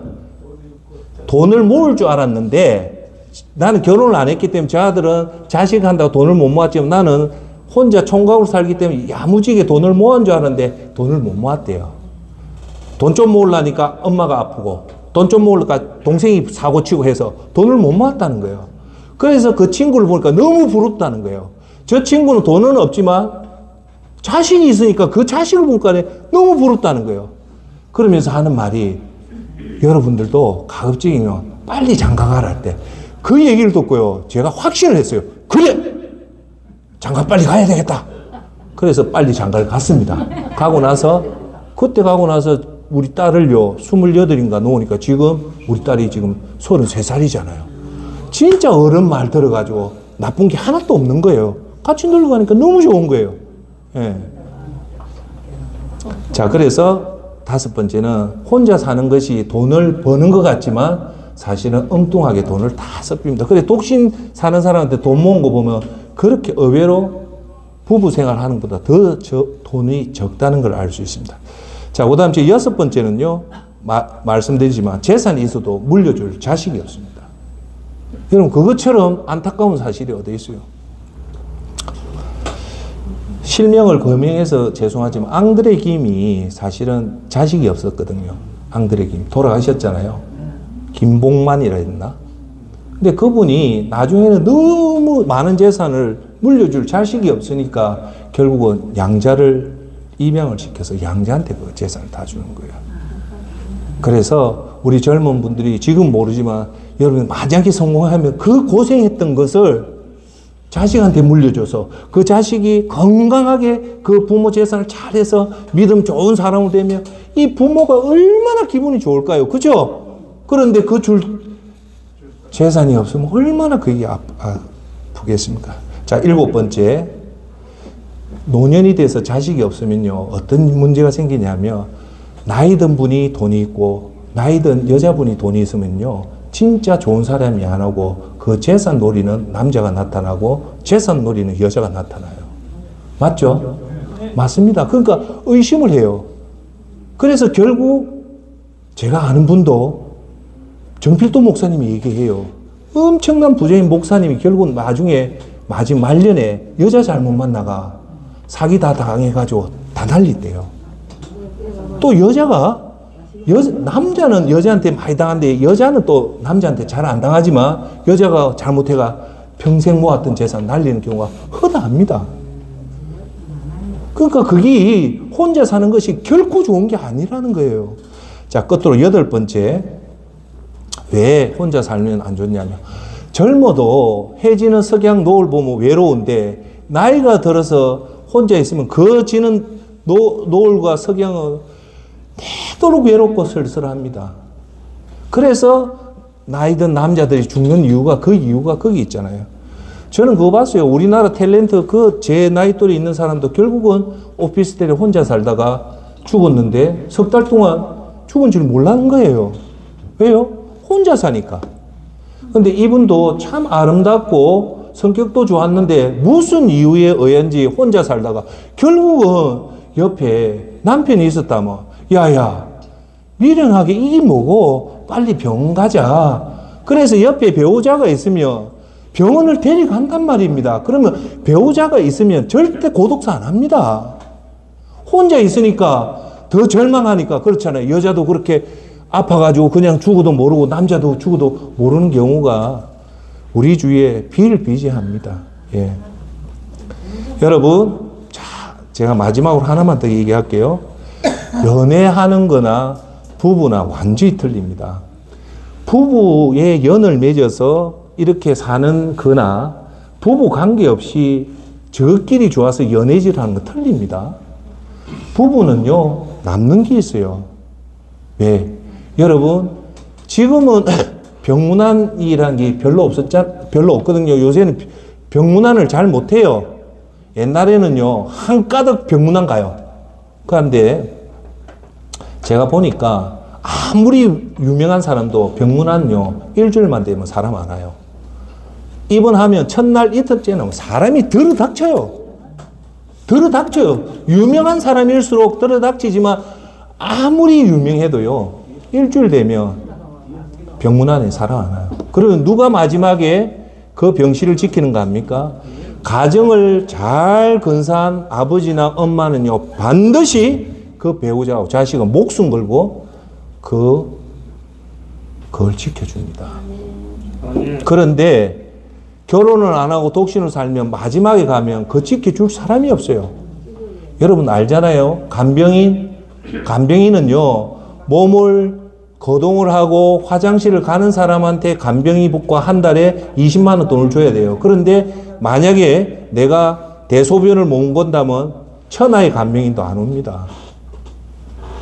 돈을 모을 줄 알았는데 나는 결혼을 안 했기 때문에 저 아들은 자식 한다고 돈을 못 모았지만 나는 혼자 총각으로 살기 때문에 야무지게 돈을 모은 줄 알았는데 돈을 못 모았대요. 돈 좀 모으려니까 엄마가 아프고 돈 좀 모으려니까 동생이 사고치고 해서 돈을 못 모았다는 거예요. 그래서 그 친구를 보니까 너무 부럽다는 거예요. 저 친구는 돈은 없지만 자식이 있으니까 그 자식을 보니까 너무 부럽다는 거예요. 그러면서 하는 말이 여러분들도 가급적이면 빨리 장가 가라 할 때 그 얘기를 듣고요. 제가 확신을 했어요. 그래! 장가 빨리 가야 되겠다. 그래서 빨리 장가를 갔습니다. 그때 가고 나서 우리 딸을요, 28인가 놓으니까 지금 우리 딸이 지금 33살이잖아요. 진짜 어른 말 들어가지고 나쁜 게 하나도 없는 거예요. 같이 놀러 가니까 너무 좋은 거예요. 예. 자, 그래서 5번째는 혼자 사는 것이 돈을 버는 것 같지만 사실은 엉뚱하게 돈을 다 썩입니다. 근데 독신 사는 사람한테 돈 모은 거 보면 그렇게 의외로 부부 생활하는 것보다 더 돈이 적다는 걸 알 수 있습니다. 자, 그 다음 제 6번째는요, 말씀드리지만 재산이 있어도 물려줄 자식이 없습니다. 여러분, 그것처럼 안타까운 사실이 어디 있어요? 실명을 거명해서 죄송하지만 앙드레 김이 사실은 자식이 없었거든요. 앙드레 김 돌아가셨잖아요. 김봉만이라 했나? 근데 그분이 나중에는 너무 많은 재산을 물려줄 자식이 없으니까 결국은 양자를 임명을 시켜서 양자한테 그 재산을 다 주는 거예요. 그래서 우리 젊은 분들이 지금 모르지만 여러분 만약에 성공하면 그 고생했던 것을 자식한테 물려줘서 그 자식이 건강하게 그 부모 재산을 잘해서 믿음 좋은 사람이 되면 이 부모가 얼마나 기분이 좋을까요? 그죠? 그런데 그 재산이 없으면 얼마나 그게 아프겠습니까? 자, 7번째. 노년이 돼서 자식이 없으면요, 어떤 문제가 생기냐면, 나이 든 분이 돈이 있고, 나이 든 여자분이 돈이 있으면요, 진짜 좋은 사람이 안 오고, 그 재산 노리는 남자가 나타나고, 재산 노리는 여자가 나타나요. 맞죠? 맞습니다. 그러니까 의심을 해요. 그래서 결국, 제가 아는 분도 정필도 목사님이 얘기해요. 엄청난 부자인 목사님이 결국 나중에 마지막 말년에 여자 잘못 만나가 사기 다 당해가지고 다 날리대요. 또 여자가 남자는 여자한테 많이 당하는데 여자는 또 남자한테 잘 안 당하지만 여자가 잘못해가 평생 모았던 재산 날리는 경우가 흔합니다. 그러니까 그게 혼자 사는 것이 결코 좋은 게 아니라는 거예요. 자, 끝으로 8번째. 왜 혼자 살면 안 좋냐면 젊어도 해지는 석양 노을 보면 외로운데 나이가 들어서 혼자 있으면 그 지는 노을과 석양은 되도록 외롭고 쓸쓸합니다. 그래서 나이 든 남자들이 죽는 이유가 그 이유가 거기 있잖아요. 저는 그거 봤어요. 우리나라 탤런트 제 나이 또래 있는 사람도 결국은 오피스텔에 혼자 살다가 죽었는데 3달 동안 죽은 줄 몰라는 거예요. 왜요? 혼자 사니까. 근데 이분도 참 아름답고 성격도 좋았는데 무슨 이유에 의한지 혼자 살다가 결국은 옆에 남편이 있었다면 야야 미련하게 이게 뭐고 빨리 병원 가자. 그래서 옆에 배우자가 있으면 병원을 데려간단 말입니다. 그러면 배우자가 있으면 절대 고독사 안 합니다. 혼자 있으니까 더 절망하니까 그렇잖아요. 여자도 그렇게 아파가지고 그냥 죽어도 모르고 남자도 죽어도 모르는 경우가 우리 주위에 비일비재합니다. 예. 여러분, 자, 제가 마지막으로 하나만 더 얘기할게요. 연애하는 거나 부부나 완전히 틀립니다. 부부의 연을 맺어서 이렇게 사는 거나 부부 관계없이 저끼리 좋아서 연애질하는 거 틀립니다. 부부는요, 남는 게 있어요. 왜? 여러분, 지금은 병문안이라는 게 별로 없거든요. 요새는 병문안을 잘 못해요. 옛날에는요, 한가득 병문안 가요. 그런데 제가 보니까 아무리 유명한 사람도 병문안요, 일주일만 되면 사람 안 와요. 입원하면 첫날 이틀째는 사람이 들어닥쳐요. 유명한 사람일수록 들어닥치지만 아무리 유명해도요, 일주일 되면 병문안에 사람 안 와요. 그러면 누가 마지막에 그 병실을 지키는가 합니까? 가정을 잘 건사한 아버지나 엄마는요, 반드시 그 배우자와 자식은 목숨 걸고 그걸 지켜줍니다. 그런데 결혼을 안 하고 독신을 살면 마지막에 가면 그 지켜줄 사람이 없어요. 여러분 알잖아요. 간병인은요, 몸을 거동을 하고 화장실을 가는 사람한테 간병인복과 한 달에 20만 원 돈을 줘야 돼요. 그런데 만약에 내가 대소변을 못 건다면 천하의 간병인도 안 옵니다.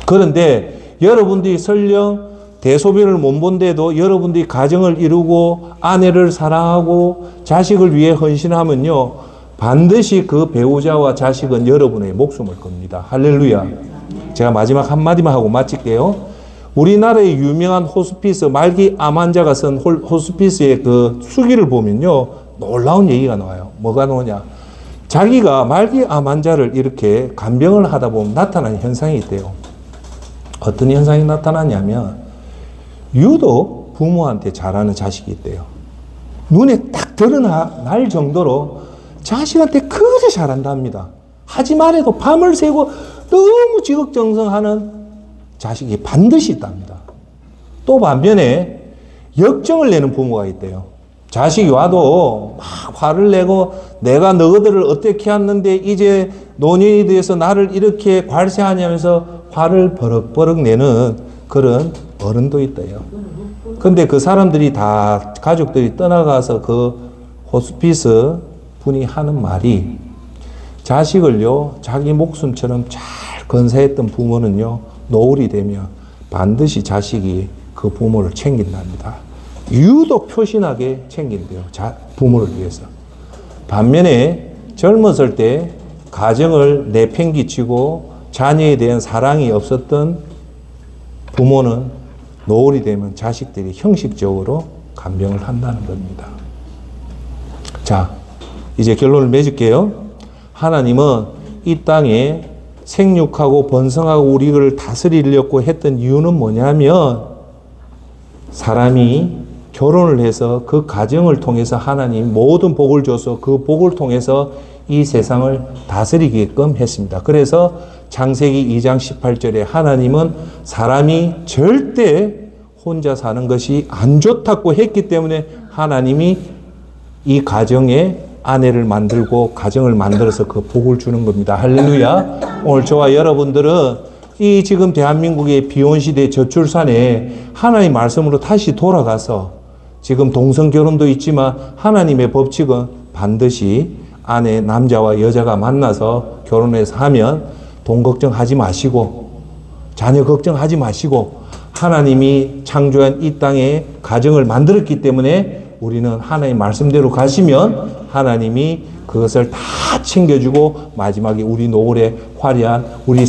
그런데 여러분들이 설령 대소변을 못 본데도 여러분들이 가정을 이루고 아내를 사랑하고 자식을 위해 헌신하면요, 반드시 그 배우자와 자식은 여러분의 목숨을 겁니다. 할렐루야. 제가 마지막 한마디만 하고 마칠게요. 우리나라의 유명한 호스피스, 말기 암 환자가 쓴 호스피스의 그 수기를 보면요, 놀라운 얘기가 나와요. 뭐가 나오냐? 자기가 말기 암 환자를 이렇게 간병을 하다 보면 나타나는 현상이 있대요. 어떤 현상이 나타나냐면, 유독 부모한테 잘하는 자식이 있대요. 눈에 딱 드러날 정도로 자식한테 그저 잘한답니다. 하지 말아도 밤을 새고 너무 지극정성하는 자식이 반드시 있답니다. 또 반면에 역정을 내는 부모가 있대요. 자식이 와도 막 화를 내고 내가 너희들을 어떻게 했는데 이제 노년이 돼서 나를 이렇게 괄세하냐면서 화를 버럭버럭 내는 그런 어른도 있대요. 근데 그 사람들이 다 가족들이 떠나가서 그 호스피스 분이 하는 말이, 자식을요, 자기 목숨처럼 잘 건사했던 부모는요, 노을이 되면 반드시 자식이 그 부모를 챙긴답니다. 유독 표신하게 챙긴대요. 부모를 위해서. 반면에 젊었을 때 가정을 내팽개치고 자녀에 대한 사랑이 없었던 부모는 노을이 되면 자식들이 형식적으로 간병을 한다는 겁니다. 자, 이제 결론을 맺을게요. 하나님은 이 땅에 생육하고 번성하고 우리를 다스리려고 했던 이유는 뭐냐면, 사람이 결혼을 해서 그 가정을 통해서 하나님 모든 복을 줘서 그 복을 통해서 이 세상을 다스리게끔 했습니다. 그래서 창세기 2장 18절에 하나님은 사람이 절대 혼자 사는 것이 안 좋다고 했기 때문에 하나님이 이 가정에 아내를 만들고 가정을 만들어서 그 복을 주는 겁니다. 할렐루야. 오늘 저와 여러분들은 이 지금 대한민국의 비혼시대 저출산에 하나님의 말씀으로 다시 돌아가서, 지금 동성결혼도 있지만 하나님의 법칙은 반드시 아내, 남자와 여자가 만나서 결혼해서 하면 돈 걱정하지 마시고 자녀 걱정하지 마시고 하나님이 창조한 이 땅에 가정을 만들었기 때문에 우리는 하나님 말씀대로 가시면 하나님이 그것을 다 챙겨주고 마지막에 우리 노을에 화려한 우리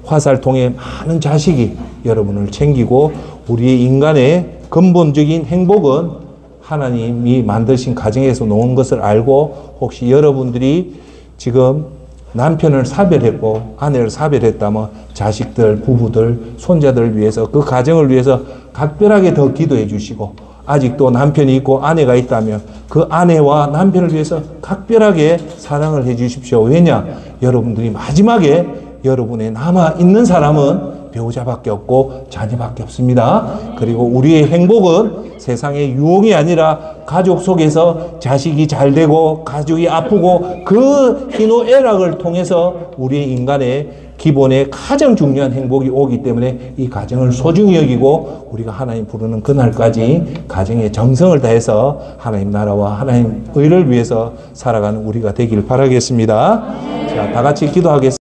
화살통의 많은 자식이 여러분을 챙기고, 우리의 인간의 근본적인 행복은 하나님이 만드신 가정에서 놓은 것을 알고, 혹시 여러분들이 지금 남편을 사별했고 아내를 사별했다면 자식들, 부부들, 손자들을 위해서, 그 가정을 위해서 각별하게 더 기도해 주시고, 아직도 남편이 있고 아내가 있다면 그 아내와 남편을 위해서 각별하게 사랑을 해 주십시오. 왜냐? 여러분들이 마지막에 여러분의 남아있는 사람은 배우자밖에 없고 자녀밖에 없습니다. 그리고 우리의 행복은 세상의 유혹이 아니라 가족 속에서 자식이 잘 되고 가족이 아프고 그 희노애락을 통해서 우리의 인간의 기본에 가장 중요한 행복이 오기 때문에 이 가정을 소중히 여기고 우리가 하나님 부르는 그날까지 가정에 정성을 다해서 하나님 나라와 하나님 의를 위해서 살아가는 우리가 되길 바라겠습니다. 자, 다 같이 기도하겠습니다.